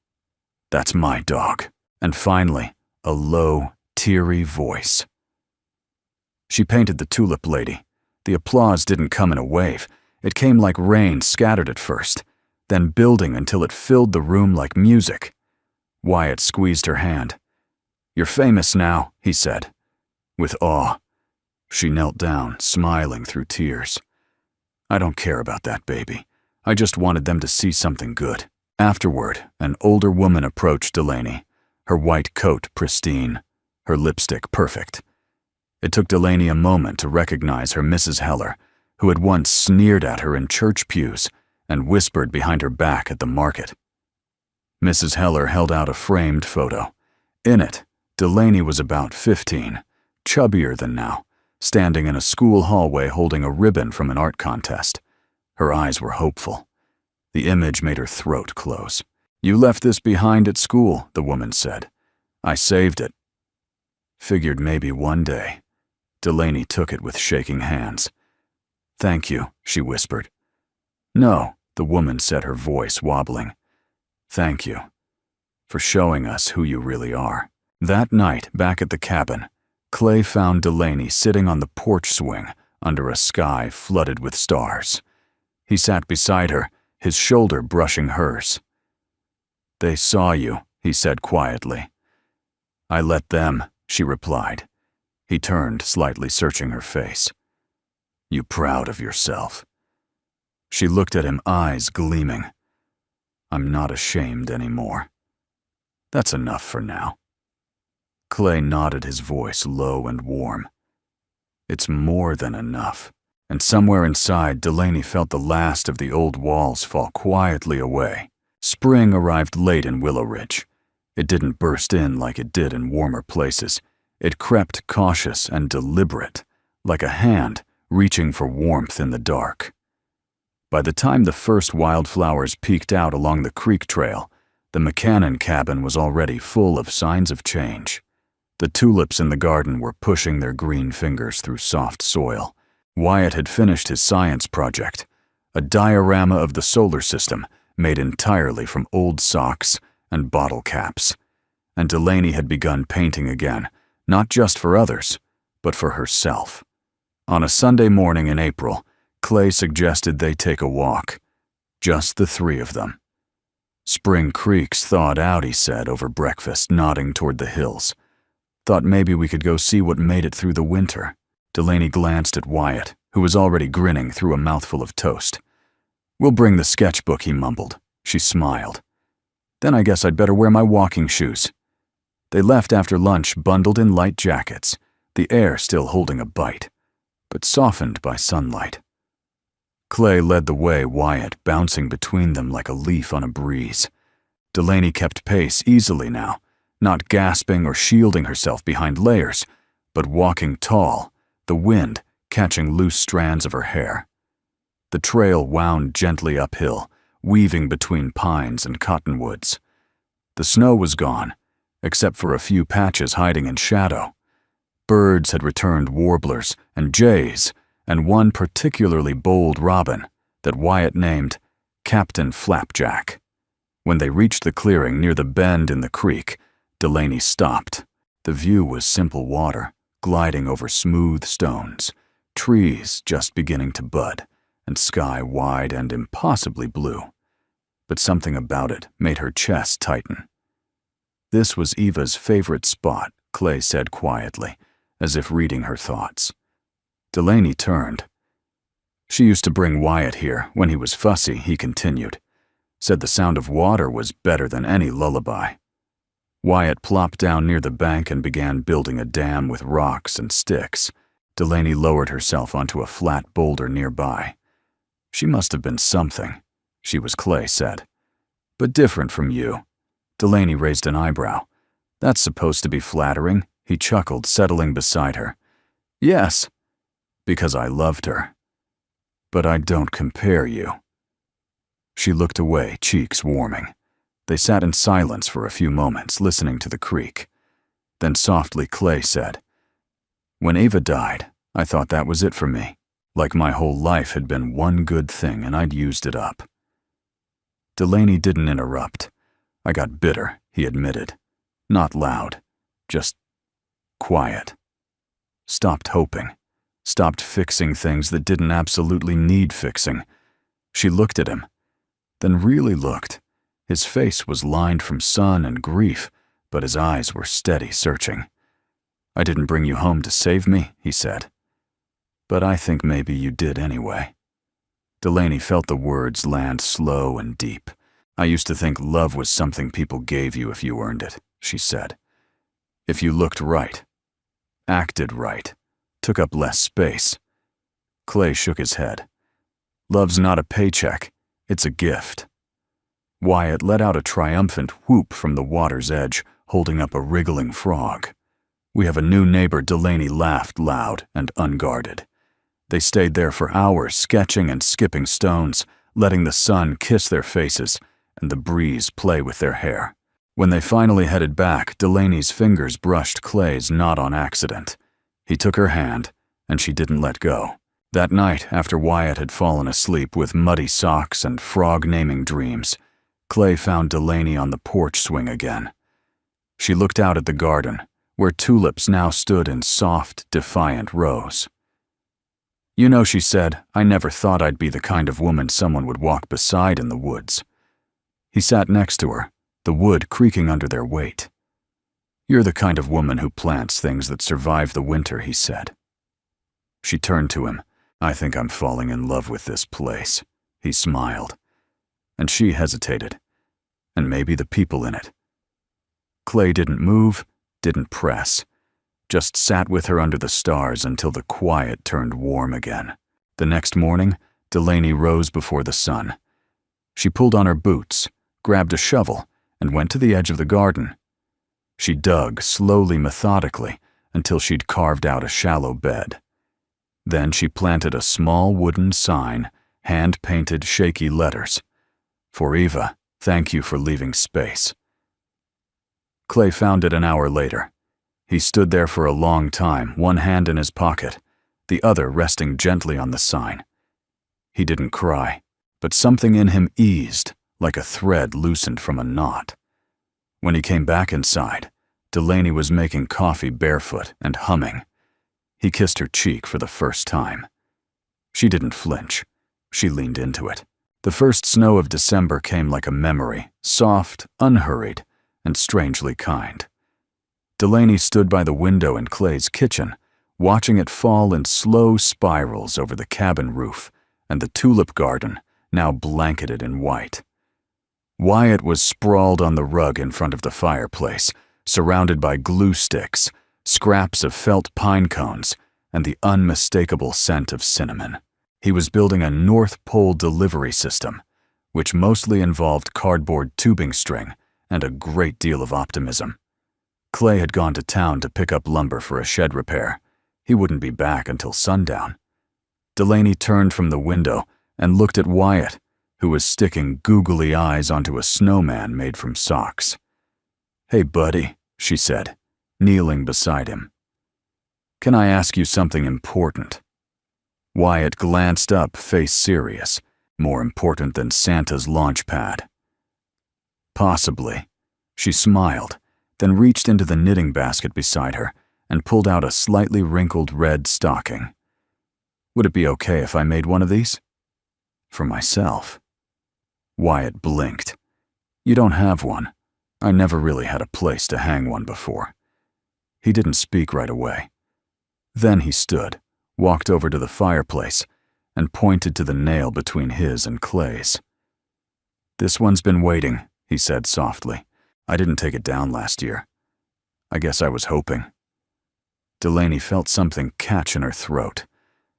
S1: "That's my dog." And finally, a low, teary voice. She painted the tulip lady. The applause didn't come in a wave. It came like rain, scattered at first, then building until it filled the room like music. Wyatt squeezed her hand. "You're famous now," he said, with awe. She knelt down, smiling through tears. "I don't care about that, baby. I just wanted them to see something good." Afterward, an older woman approached Delaney, her white coat pristine, her lipstick perfect. It took Delaney a moment to recognize her Mrs. Heller, who had once sneered at her in church pews and whispered behind her back at the market. Mrs. Heller held out a framed photo. In it, Delaney was about 15, chubbier than now, standing in a school hallway holding a ribbon from an art contest. Her eyes were hopeful. The image made her throat close. "You left this behind at school," the woman said. "I saved it." "Figured maybe one day." Delaney took it with shaking hands. "Thank you," she whispered. "No," the woman said, her voice wobbling. "Thank you for showing us who you really are." That night, back at the cabin, Clay found Delaney sitting on the porch swing under a sky flooded with stars. He sat beside her, his shoulder brushing hers. "They saw you," he said quietly. "I let them," she replied. He turned, slightly searching her face. "You proud of yourself?" She looked at him, eyes gleaming. "I'm not ashamed anymore." "That's enough for now." Clay nodded, his voice low and warm. "It's more than enough." And somewhere inside, Delaney felt the last of the old walls fall quietly away. Spring arrived late in Willow Ridge. It didn't burst in like it did in warmer places. It crept cautious and deliberate, like a hand reaching for warmth in the dark. By the time the first wildflowers peeked out along the creek trail, the McCannon cabin was already full of signs of change. The tulips in the garden were pushing their green fingers through soft soil. Wyatt had finished his science project, a diorama of the solar system made entirely from old socks and bottle caps, and Delaney had begun painting again, not just for others, but for herself. On a Sunday morning in April, Clay suggested they take a walk, just the three of them. Spring Creek's thawed out, he said over breakfast, nodding toward the hills. Thought maybe we could go see what made it through the winter. Delaney glanced at Wyatt, who was already grinning through a mouthful of toast. We'll bring the sketchbook, he mumbled. She smiled. Then I guess I'd better wear my walking shoes. They left after lunch bundled in light jackets, the air still holding a bite, but softened by sunlight. Clay led the way, Wyatt bouncing between them like a leaf on a breeze. Delaney kept pace easily now, not gasping or shielding herself behind layers, but walking tall, the wind catching loose strands of her hair. The trail wound gently uphill, weaving between pines and cottonwoods. The snow was gone, except for a few patches hiding in shadow. Birds had returned, warblers and jays, and one particularly bold robin that Wyatt named Captain Flapjack. When they reached the clearing near the bend in the creek, Delaney stopped. The view was simple water, gliding over smooth stones, trees just beginning to bud, and sky wide and impossibly blue. But something about it made her chest tighten. This was Eva's favorite spot, Clay said quietly, as if reading her thoughts. Delaney turned. She used to bring Wyatt here when he was fussy, he continued. Said the sound of water was better than any lullaby. Wyatt plopped down near the bank and began building a dam with rocks and sticks. Delaney lowered herself onto a flat boulder nearby. She must have been something, she was, Clay said. But different from you. Delaney raised an eyebrow. That's supposed to be flattering, he chuckled, settling beside her. Yes, because I loved her. But I don't compare you. She looked away, cheeks warming. They sat in silence for a few moments, listening to the creek. Then softly Clay said, When Ava died, I thought that was it for me. Like my whole life had been one good thing and I'd used it up. Delaney didn't interrupt. I got bitter, he admitted. Not loud, just quiet. Stopped hoping. Stopped fixing things that didn't absolutely need fixing. She looked at him, then really looked. His face was lined from sun and grief, but his eyes were steady, searching. I didn't bring you home to save me, he said. But I think maybe you did anyway. Delaney felt the words land slow and deep. I used to think love was something people gave you if you earned it, she said. If you looked right, acted right, took up less space. Clay shook his head. Love's not a paycheck, it's a gift. Wyatt let out a triumphant whoop from the water's edge, holding up a wriggling frog. We have a new neighbor, Delaney laughed loud and unguarded. They stayed there for hours, sketching and skipping stones, letting the sun kiss their faces and the breeze play with their hair. When they finally headed back, Delaney's fingers brushed Clay's not on accident. He took her hand, and she didn't let go. That night, after Wyatt had fallen asleep with muddy socks and frog-naming dreams, Clay found Delaney on the porch swing again. She looked out at the garden, where tulips now stood in soft, defiant rows. You know, she said, I never thought I'd be the kind of woman someone would walk beside in the woods. He sat next to her, the wood creaking under their weight. You're the kind of woman who plants things that survive the winter, he said. She turned to him. I think I'm falling in love with this place, he smiled. And she hesitated. And maybe the people in it. Clay didn't move, didn't press, just sat with her under the stars until the quiet turned warm again. The next morning, Delaney rose before the sun. She pulled on her boots, grabbed a shovel, and went to the edge of the garden. She dug slowly, methodically, until she'd carved out a shallow bed. Then she planted a small wooden sign, hand-painted shaky letters. For Eva, thank you for leaving space. Clay found it an hour later. He stood there for a long time, one hand in his pocket, the other resting gently on the sign. He didn't cry, but something in him eased, like a thread loosened from a knot. When he came back inside, Delaney was making coffee barefoot and humming. He kissed her cheek for the first time. She didn't flinch. She leaned into it. The first snow of December came like a memory, soft, unhurried, and strangely kind. Delaney stood by the window in Clay's kitchen, watching it fall in slow spirals over the cabin roof and the tulip garden, now blanketed in white. Wyatt was sprawled on the rug in front of the fireplace, surrounded by glue sticks, scraps of felt pine cones, and the unmistakable scent of cinnamon. He was building a North Pole delivery system, which mostly involved cardboard tubing string and a great deal of optimism. Clay had gone to town to pick up lumber for a shed repair. He wouldn't be back until sundown. Delaney turned from the window and looked at Wyatt, who was sticking googly eyes onto a snowman made from socks. "Hey, buddy," she said, kneeling beside him. "Can I ask you something important?" Wyatt glanced up, face serious, more important than Santa's launch pad. "Possibly." She smiled, then reached into the knitting basket beside her and pulled out a slightly wrinkled red stocking. "Would it be okay if I made one of these?" "For myself." Wyatt blinked. "You don't have one. I never really had a place to hang one before." He didn't speak right away. Then he stood, walked over to the fireplace, and pointed to the nail between his and Clay's. "This one's been waiting," he said softly. "I didn't take it down last year. I guess I was hoping." Delaney felt something catch in her throat.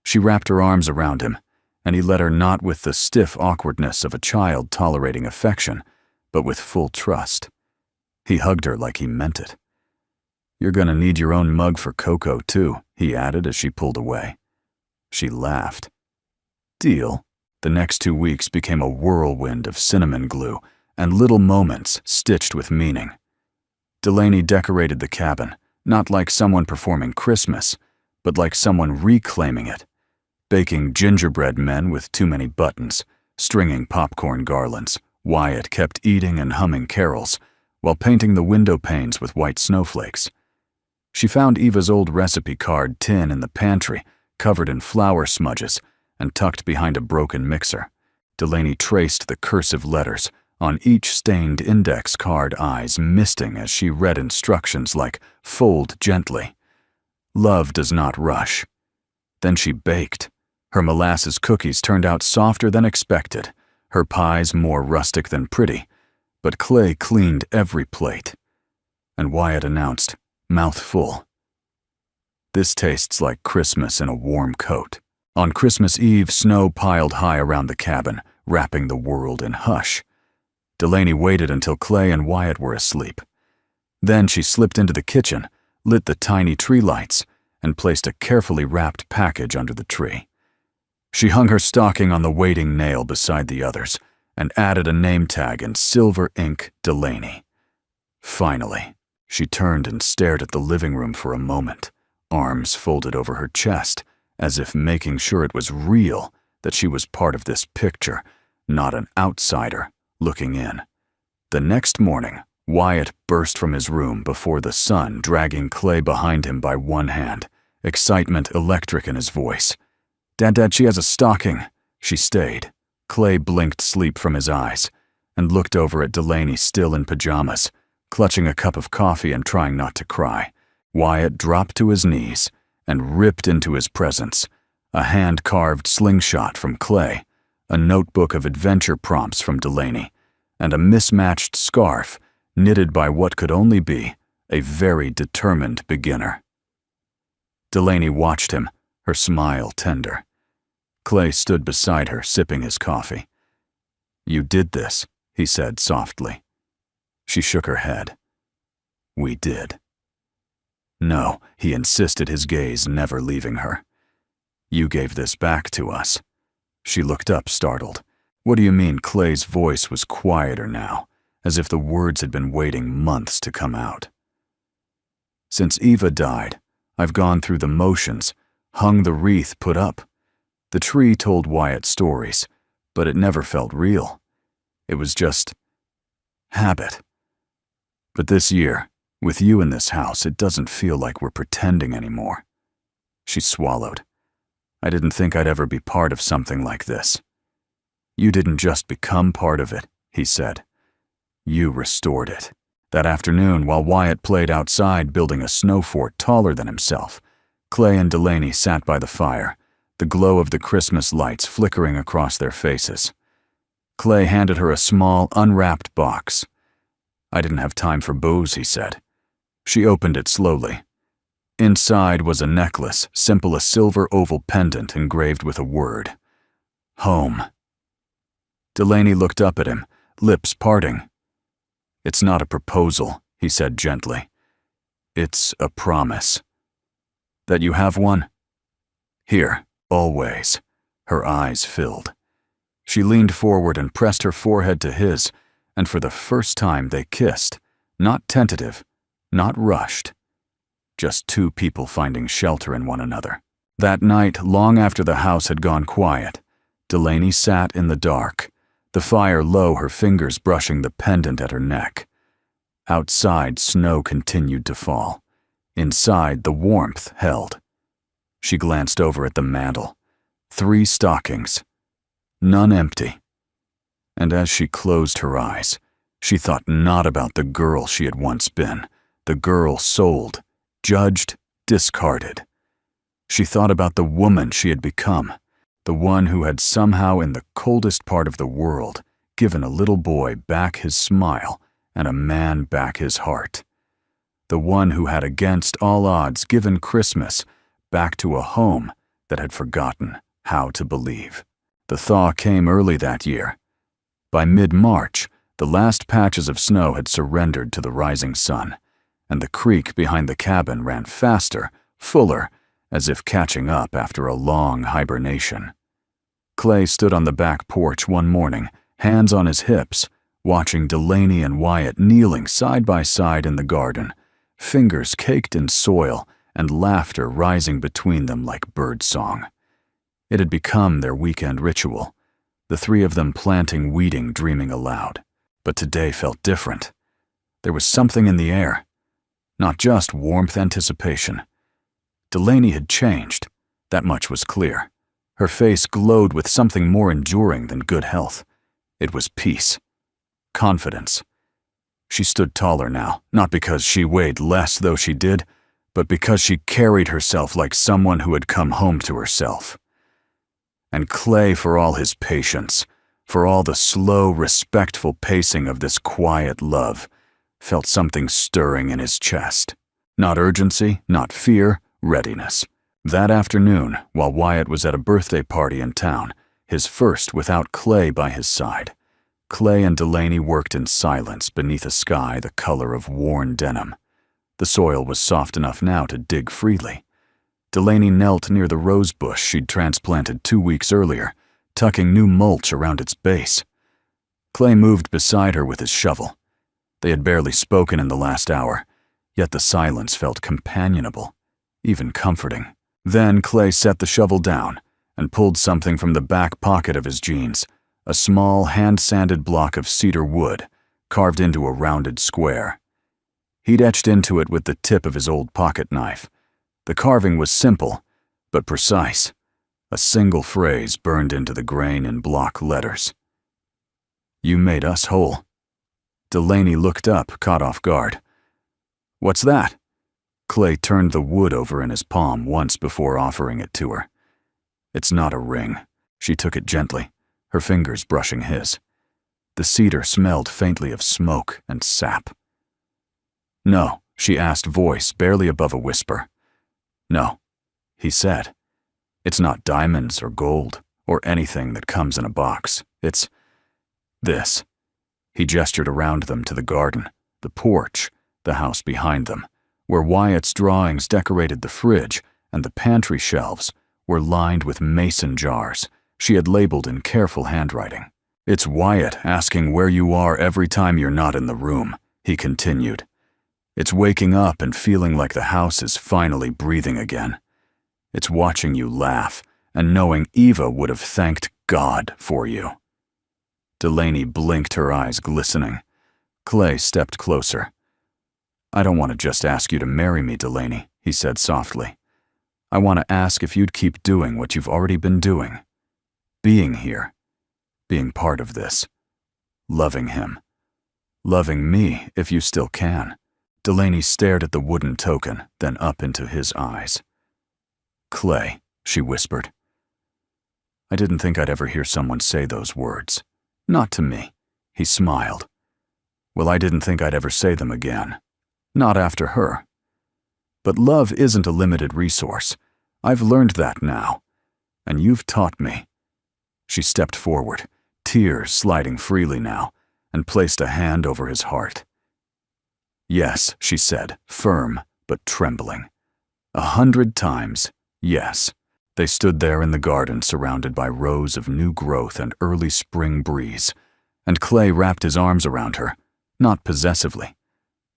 S1: She wrapped her arms around him, and he let her not with the stiff awkwardness of a child tolerating affection, but with full trust. He hugged her like he meant it. "You're gonna need your own mug for cocoa, too," he added as she pulled away. She laughed. Deal. The next 2 weeks became a whirlwind of cinnamon glue and little moments stitched with meaning. Delaney decorated the cabin, not like someone performing Christmas, but like someone reclaiming it, baking gingerbread men with too many buttons, stringing popcorn garlands. Wyatt kept eating and humming carols, while painting the window panes with white snowflakes. She found Eva's old recipe card tin in the pantry, covered in flour smudges, and tucked behind a broken mixer. Delaney traced the cursive letters on each stained index card, eyes misting as she read instructions like "fold gently." Love does not rush. Then she baked. Her molasses cookies turned out softer than expected, her pies more rustic than pretty, but Clay cleaned every plate. And Wyatt announced, mouth full, "This tastes like Christmas in a warm coat." On Christmas Eve, snow piled high around the cabin, wrapping the world in hush. Delaney waited until Clay and Wyatt were asleep. Then she slipped into the kitchen, lit the tiny tree lights, and placed a carefully wrapped package under the tree. She hung her stocking on the waiting nail beside the others and added a name tag in silver ink, Delaney. Finally, she turned and stared at the living room for a moment, arms folded over her chest, as if making sure it was real, that she was part of this picture, not an outsider looking in. The next morning, Wyatt burst from his room before the sun, dragging Clay behind him by one hand, excitement electric in his voice. Dad, she has a stocking." She stayed. Clay blinked sleep from his eyes and looked over at Delaney still in pajamas, clutching a cup of coffee and trying not to cry. Wyatt dropped to his knees and ripped into his presence, a hand-carved slingshot from Clay, a notebook of adventure prompts from Delaney, and a mismatched scarf knitted by what could only be a very determined beginner. Delaney watched him, her smile tender. Clay stood beside her, sipping his coffee. "You did this," he said softly. She shook her head. "We did." "No," he insisted, his gaze never leaving her. "You gave this back to us." She looked up, startled. "What do you mean?" Clay's voice was quieter now, as if the words had been waiting months to come out. "Since Eva died, I've gone through the motions, hung the wreath put up. The tree told Wyatt stories, but it never felt real. It was just habit. But this year, with you in this house, it doesn't feel like we're pretending anymore. She swallowed. I didn't think I'd ever be part of something like this. You didn't just become part of it, he said. You restored it. That afternoon, while Wyatt played outside building a snow fort taller than himself, Clay and Delaney sat by the fire, the glow of the Christmas lights flickering across their faces. Clay handed her a small, unwrapped box. I didn't have time for booze, he said. She opened it slowly. Inside was a necklace, simple a silver oval pendant engraved with a word. Home. Delaney looked up at him, lips parting. It's not a proposal, he said gently. It's a promise. That you have one? Here, always. Her eyes filled. She leaned forward and pressed her forehead to his, and for the first time they kissed, not tentative, not rushed. Just two people finding shelter in one another. That night, long after the house had gone quiet, Delaney sat in the dark, the fire low, her fingers brushing the pendant at her neck. Outside, snow continued to fall. Inside, the warmth held. She glanced over at the mantel. 3 stockings. None empty. And as she closed her eyes, she thought not about the girl she had once been, the girl sold, judged, discarded. She thought about the woman she had become, the one who had somehow in the coldest part of the world given a little boy back his smile and a man back his heart. The one who had against all odds given Christmas back to a home that had forgotten how to believe. The thaw came early that year. By mid-March, the last patches of snow had surrendered to the rising sun, and the creek behind the cabin ran faster, fuller, as if catching up after a long hibernation. Clay stood on the back porch one morning, hands on his hips, watching Delaney and Wyatt kneeling side by side in the garden, fingers caked in soil and laughter rising between them like birdsong. It had become their weekend ritual, the 3 of them planting, weeding, dreaming aloud. But today felt different. There was something in the air, not just warmth anticipation. Delaney had changed, that much was clear. Her face glowed with something more enduring than good health. It was peace, confidence. She stood taller now, not because she weighed less though she did, but because she carried herself like someone who had come home to herself. And Clay, for all his patience, for all the slow, respectful pacing of this quiet love, felt something stirring in his chest. Not urgency, not fear, readiness. That afternoon, while Wyatt was at a birthday party in town, his first without Clay by his side, Clay and Delaney worked in silence beneath a sky the color of worn denim. The soil was soft enough now to dig freely. Delaney knelt near the rose bush she'd transplanted 2 weeks earlier, tucking new mulch around its base. Clay moved beside her with his shovel. They had barely spoken in the last hour, yet the silence felt companionable, even comforting. Then Clay set the shovel down and pulled something from the back pocket of his jeans, a small hand-sanded block of cedar wood carved into a rounded square. He'd etched into it with the tip of his old pocket knife. The carving was simple, but precise. A single phrase burned into the grain in block letters. You made us whole. Delaney looked up, caught off guard. What's that? Clay turned the wood over in his palm once before offering it to her. It's not a ring. She took it gently, her fingers brushing his. The cedar smelled faintly of smoke and sap. No, she asked, voice barely above a whisper. No, he said. It's not diamonds or gold or anything that comes in a box. It's this. He gestured around them to the garden, the porch, the house behind them, where Wyatt's drawings decorated the fridge and the pantry shelves were lined with mason jars she had labeled in careful handwriting. It's Wyatt asking where you are every time you're not in the room, he continued. It's waking up and feeling like the house is finally breathing again. It's watching you laugh and knowing Eva would have thanked God for you." Delaney blinked, her eyes glistening. Clay stepped closer. "I don't want to just ask you to marry me, Delaney," he said softly. "I want to ask if you'd keep doing what you've already been doing. Being here. Being part of this. Loving him. Loving me if you still can." Delaney stared at the wooden token, then up into his eyes. "Clay," she whispered. I didn't think I'd ever hear someone say those words. Not to me. He smiled. Well, I didn't think I'd ever say them again. Not after her. But love isn't a limited resource. I've learned that now. And you've taught me. She stepped forward, tears sliding freely now, and placed a hand over his heart. "Yes," she said, firm but trembling. 100 times, yes. They stood there in the garden surrounded by rows of new growth and early spring breeze, and Clay wrapped his arms around her, not possessively,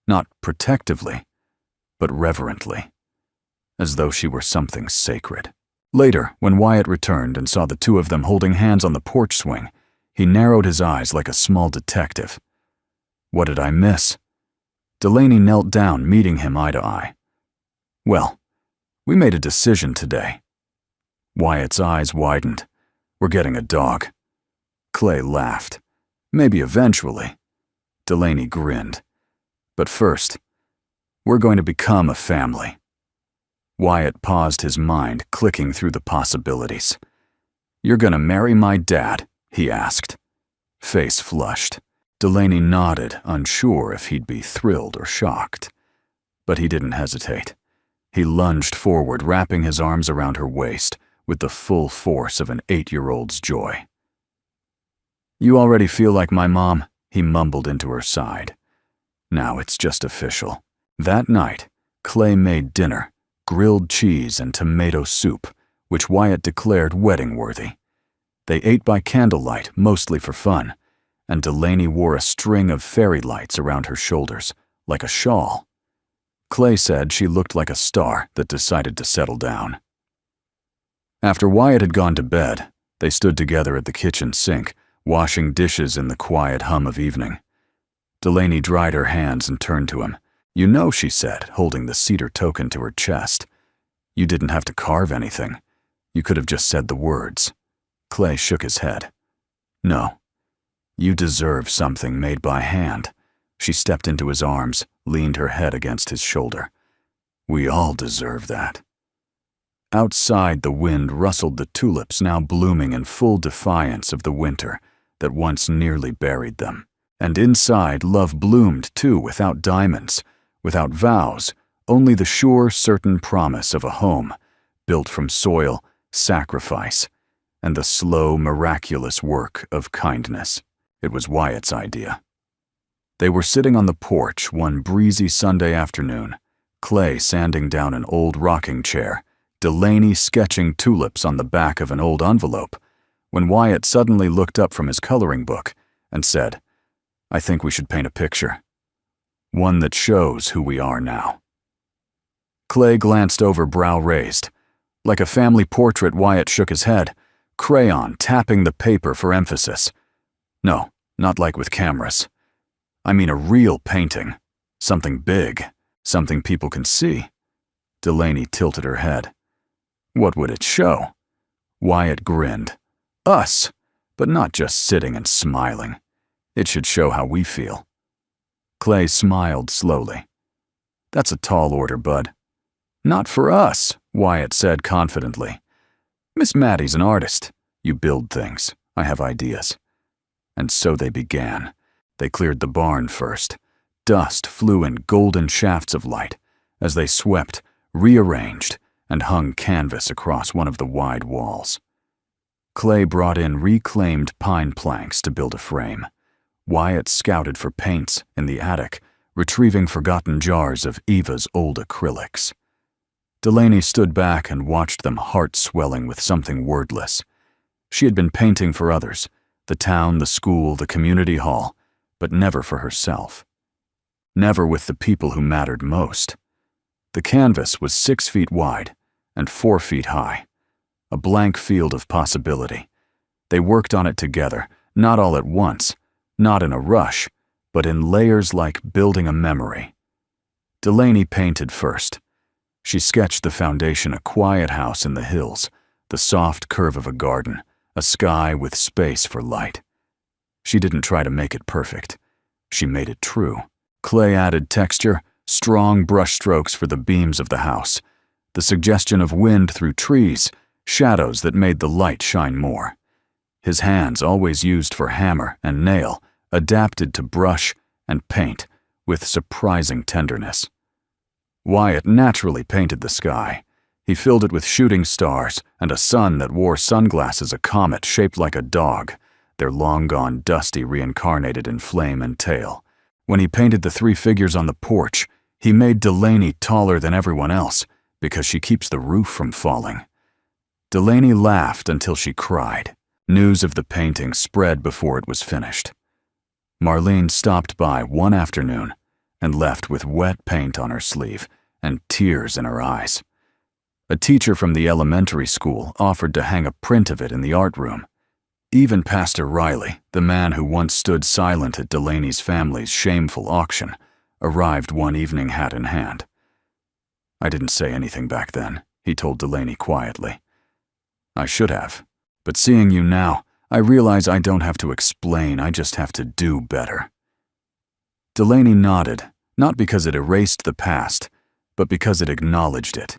S1: not protectively, but reverently, as though she were something sacred. Later, when Wyatt returned and saw the two of them holding hands on the porch swing, he narrowed his eyes like a small detective. What did I miss? Delaney knelt down, meeting him eye to eye. Well, we made a decision today. Wyatt's eyes widened. We're getting a dog. Clay laughed. Maybe eventually. Delaney grinned. But first, we're going to become a family. Wyatt paused, his mind clicking through the possibilities. You're gonna marry my dad? He asked. Face flushed. Delaney nodded, unsure if he'd be thrilled or shocked. But he didn't hesitate. He lunged forward, wrapping his arms around her waist with the full force of an 8-year-old's joy. You already feel like my mom, he mumbled into her side. Now it's just official. That night, Clay made dinner, grilled cheese and tomato soup, which Wyatt declared wedding-worthy. They ate by candlelight, mostly for fun, and Delaney wore a string of fairy lights around her shoulders, like a shawl. Clay said she looked like a star that decided to settle down. After Wyatt had gone to bed, they stood together at the kitchen sink, washing dishes in the quiet hum of evening. Delaney dried her hands and turned to him. You know, she said, holding the cedar token to her chest. You didn't have to carve anything. You could have just said the words. Clay shook his head. No. You deserve something made by hand. She stepped into his arms, leaned her head against his shoulder. We all deserve that. Outside, the wind rustled the tulips now blooming in full defiance of the winter that once nearly buried them. And inside, love bloomed too, without diamonds, without vows, only the sure, certain promise of a home, built from soil, sacrifice, and the slow, miraculous work of kindness. It was Wyatt's idea. They were sitting on the porch one breezy Sunday afternoon, Clay sanding down an old rocking chair, Delaney sketching tulips on the back of an old envelope, when Wyatt suddenly looked up from his coloring book and said, I think we should paint a picture. One that shows who we are now. Clay glanced over, brow raised. Like a family portrait, Wyatt shook his head, crayon tapping the paper for emphasis. No, not like with cameras. I mean a real painting. Something big. Something people can see. Delaney tilted her head. What would it show? Wyatt grinned. Us, but not just sitting and smiling. It should show how we feel. Clay smiled slowly. That's a tall order, bud. Not for us, Wyatt said confidently. Miss Maddie's an artist. You build things. I have ideas. And so they began. They cleared the barn first. Dust flew in golden shafts of light as they swept, rearranged, and hung canvas across one of the wide walls. Clay brought in reclaimed pine planks to build a frame. Wyatt scouted for paints in the attic, retrieving forgotten jars of Eva's old acrylics. Delaney stood back and watched them, heart swelling with something wordless. She had been painting for others, the town, the school, the community hall, but never for herself. Never with the people who mattered most. The canvas was 6 feet wide, and 4 feet high. A blank field of possibility. They worked on it together, not all at once, not in a rush, but in layers like building a memory. Delaney painted first. She sketched the foundation, a quiet house in the hills, the soft curve of a garden, a sky with space for light. She didn't try to make it perfect. She made it true. Clay added texture, strong brushstrokes for the beams of the house, the suggestion of wind through trees, shadows that made the light shine more. His hands, always used for hammer and nail, adapted to brush and paint with surprising tenderness. Wyatt naturally painted the sky. He filled it with shooting stars and a sun that wore sunglasses, a comet shaped like a dog, their long-gone dusty reincarnated in flame and tail. When he painted the 3 figures on the porch, he made Delaney taller than everyone else because she keeps the roof from falling. Delaney laughed until she cried. News of the painting spread before it was finished. Marlene stopped by one afternoon and left with wet paint on her sleeve and tears in her eyes. A teacher from the elementary school offered to hang a print of it in the art room. Even Pastor Riley, the man who once stood silent at Delaney's family's shameful auction, arrived one evening hat in hand. "I didn't say anything back then," he told Delaney quietly. "I should have. But seeing you now, I realize I don't have to explain, I just have to do better." Delaney nodded, not because it erased the past, but because it acknowledged it.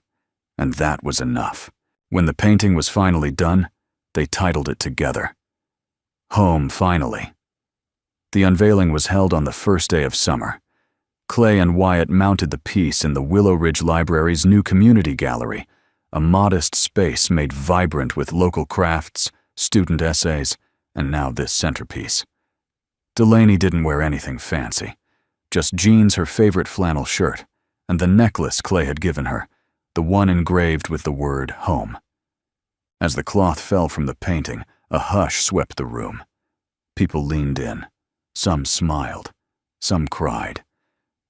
S1: And that was enough. When the painting was finally done, they titled it together. Home, finally. The unveiling was held on the first day of summer. Clay and Wyatt mounted the piece in the Willow Ridge Library's new community gallery, a modest space made vibrant with local crafts, student essays, and now this centerpiece. Delaney didn't wear anything fancy, just jeans, her favorite flannel shirt, and the necklace Clay had given her, the one engraved with the word home. As the cloth fell from the painting, a hush swept the room. People leaned in. Some smiled. Some cried.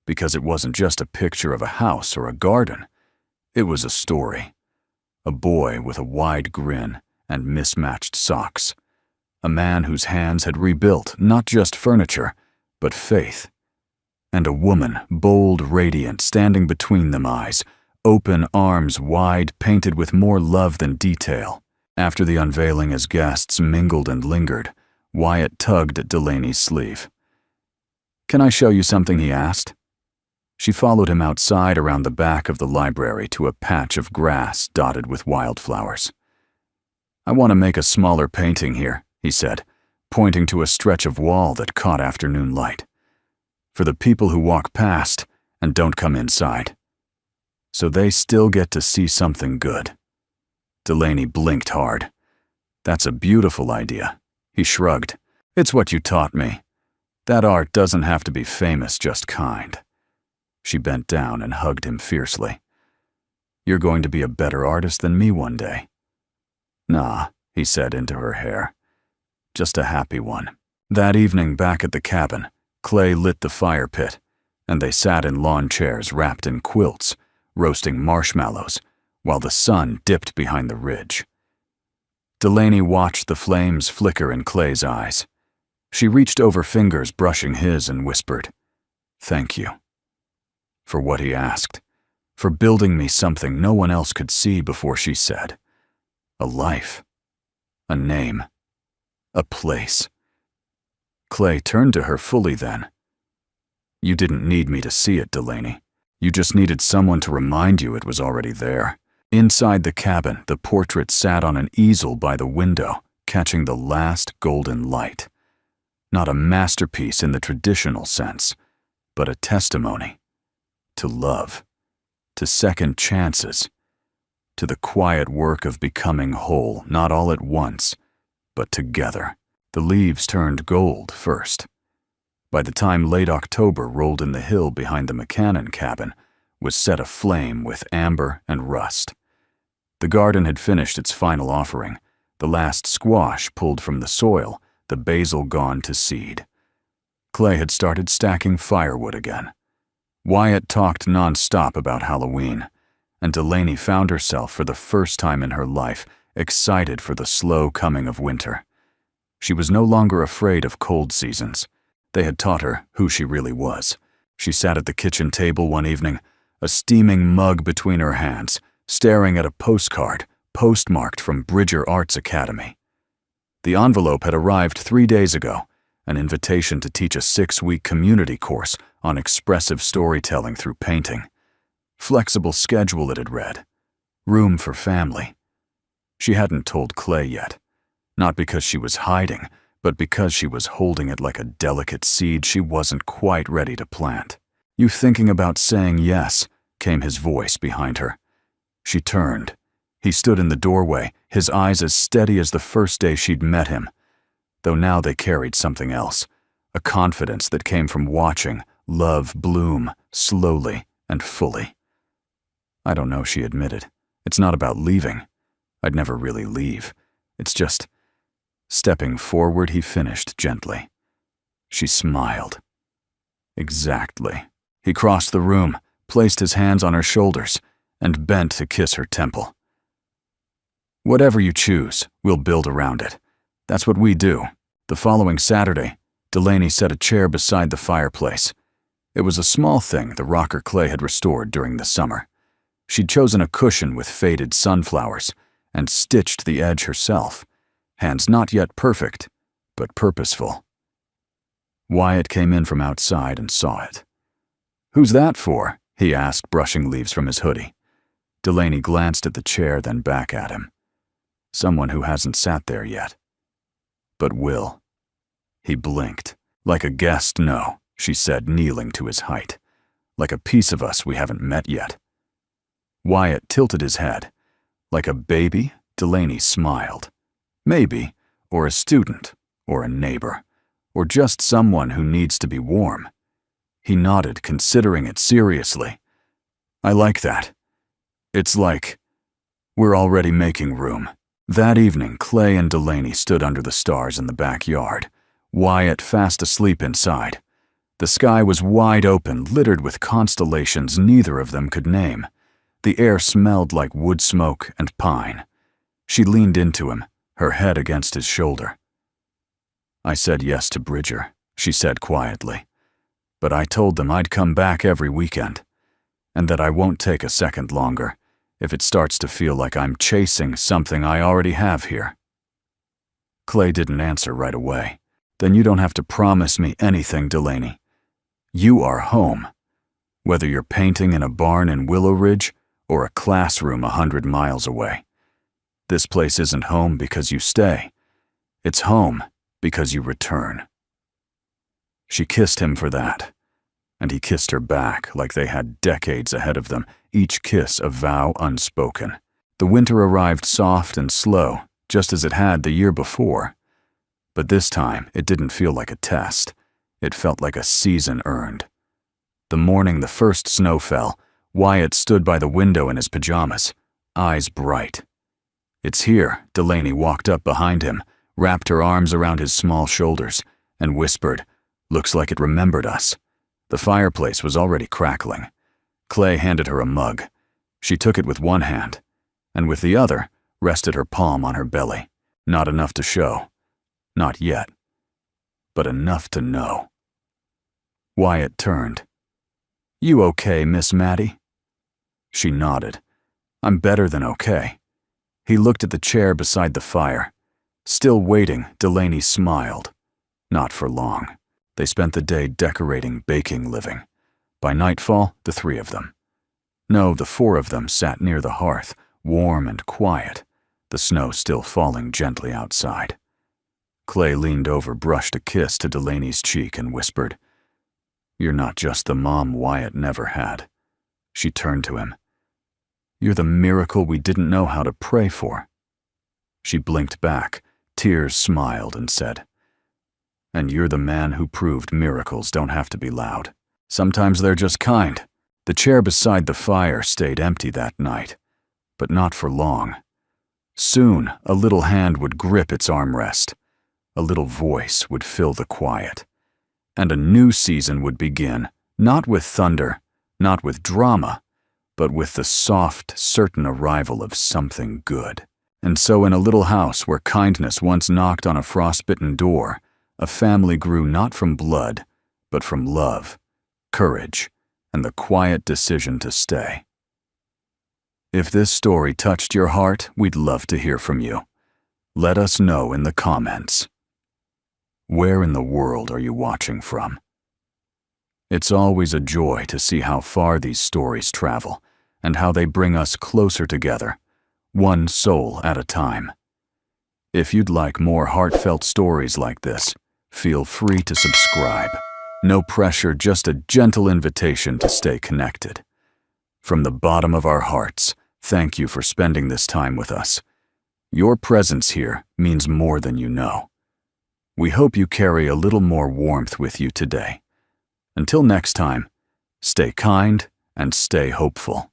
S1: Because it wasn't just a picture of a house or a garden. It was a story. A boy with a wide grin and mismatched socks. A man whose hands had rebuilt not just furniture, but faith. And a woman, bold, radiant, standing between them, eyes, open, arms wide, painted with more love than detail. After the unveiling, as guests mingled and lingered, Wyatt tugged at Delaney's sleeve. "Can I show you something?" he asked. She followed him outside around the back of the library to a patch of grass dotted with wildflowers. "I want to make a smaller painting here," he said, pointing to a stretch of wall that caught afternoon light. "For the people who walk past and don't come inside. So they still get to see something good." Delaney blinked hard. "That's a beautiful idea." He shrugged. "It's what you taught me. That art doesn't have to be famous, just kind." She bent down and hugged him fiercely. "You're going to be a better artist than me one day." "Nah," he said into her hair. "Just a happy one." That evening back at the cabin, Clay lit the fire pit, and they sat in lawn chairs wrapped in quilts, roasting marshmallows, while the sun dipped behind the ridge. Delaney watched the flames flicker in Clay's eyes. She reached over, fingers brushing his, and whispered, "Thank you." For what he asked, for building me something no one else could see before she said. A life. A name. A place. Clay turned to her fully then. "You didn't need me to see it, Delaney. You just needed someone to remind you it was already there." Inside the cabin, the portrait sat on an easel by the window, catching the last golden light. Not a masterpiece in the traditional sense, but a testimony. To love. To second chances. To the quiet work of becoming whole, not all at once, but together. The leaves turned gold first. By the time late October rolled in, the hill behind the McCannon cabin was set aflame with amber and rust. The garden had finished its final offering, the last squash pulled from the soil, the basil gone to seed. Clay had started stacking firewood again. Wyatt talked non-stop about Halloween, and Delaney found herself for the first time in her life excited for the slow coming of winter. She was no longer afraid of cold seasons. They had taught her who she really was. She sat at the kitchen table one evening, a steaming mug between her hands, staring at a postcard postmarked from Bridger Arts Academy. The envelope had arrived 3 days ago, an invitation to teach a 6-week community course on expressive storytelling through painting. Flexible schedule, it had read. Room for family. She hadn't told Clay yet, not because she was hiding, but because she was holding it like a delicate seed she wasn't quite ready to plant. "You thinking about saying yes?" came his voice behind her. She turned. He stood in the doorway, his eyes as steady as the first day she'd met him, though now they carried something else, a confidence that came from watching love bloom slowly and fully. "I don't know," she admitted. "It's not about leaving. I'd never really leave. It's just—" Stepping forward, he finished gently. She smiled. "Exactly." He crossed the room, placed his hands on her shoulders, and bent to kiss her temple. "Whatever you choose, we'll build around it. That's what we do." The following Saturday, Delaney set a chair beside the fireplace. It was a small thing the rocker Clay had restored during the summer. She'd chosen a cushion with faded sunflowers and stitched the edge herself, hands not yet perfect, but purposeful. Wyatt came in from outside and saw it. "Who's that for?" he asked, brushing leaves from his hoodie. Delaney glanced at the chair, then back at him. "Someone who hasn't sat there yet. But will." He blinked. "Like a guest, no," she said, kneeling to his height. "Like a piece of us we haven't met yet." Wyatt tilted his head. Like a baby, Delaney smiled. "Maybe, or a student, or a neighbor, or just someone who needs to be warm." He nodded, considering it seriously. "I like that. It's like we're already making room." That evening, Clay and Delaney stood under the stars in the backyard, Wyatt fast asleep inside. The sky was wide open, littered with constellations neither of them could name. The air smelled like wood smoke and pine. She leaned into him, her head against his shoulder. "I said yes to Bridger," she said quietly. "But I told them I'd come back every weekend, and that I won't take a second longer if it starts to feel like I'm chasing something I already have here." Clay didn't answer right away. "Then you don't have to promise me anything, Delaney. You are home, whether you're painting in a barn in Willow Ridge or a classroom 100 miles away. This place isn't home because you stay. It's home because you return." She kissed him for that, and he kissed her back like they had decades ahead of them, each kiss a vow unspoken. The winter arrived soft and slow, just as it had the year before. But this time, it didn't feel like a test. It felt like a season earned. The morning the first snow fell, Wyatt stood by the window in his pajamas, eyes bright. "It's here." Delaney walked up behind him, wrapped her arms around his small shoulders, and whispered, "Looks like it remembered us." The fireplace was already crackling. Clay handed her a mug. She took it with one hand, and with the other, rested her palm on her belly. Not enough to show. Not yet. But enough to know. Wyatt turned. "You okay, Miss Maddie?" She nodded. "I'm better than okay." He looked at the chair beside the fire. Still waiting, Delaney smiled. Not for long. They spent the day decorating, baking, living. By nightfall, the 3 of them. No, the 4 of them sat near the hearth, warm and quiet, the snow still falling gently outside. Clay leaned over, brushed a kiss to Delaney's cheek, and whispered, "You're not just the mom Wyatt never had." She turned to him. "You're the miracle we didn't know how to pray for." She blinked back, tears smiled, and said, "And you're the man who proved miracles don't have to be loud. Sometimes they're just kind." The chair beside the fire stayed empty that night, but not for long. Soon, a little hand would grip its armrest. A little voice would fill the quiet. And a new season would begin, not with thunder, not with drama, but with the soft, certain arrival of something good. And so in a little house where kindness once knocked on a frostbitten door, a family grew not from blood, but from love, courage, and the quiet decision to stay. If this story touched your heart, we'd love to hear from you. Let us know in the comments. Where in the world are you watching from? It's always a joy to see how far these stories travel and how they bring us closer together, one soul at a time. If you'd like more heartfelt stories like this, feel free to subscribe. No pressure, just a gentle invitation to stay connected. From the bottom of our hearts, thank you for spending this time with us. Your presence here means more than you know. We hope you carry a little more warmth with you today. Until next time, stay kind and stay hopeful.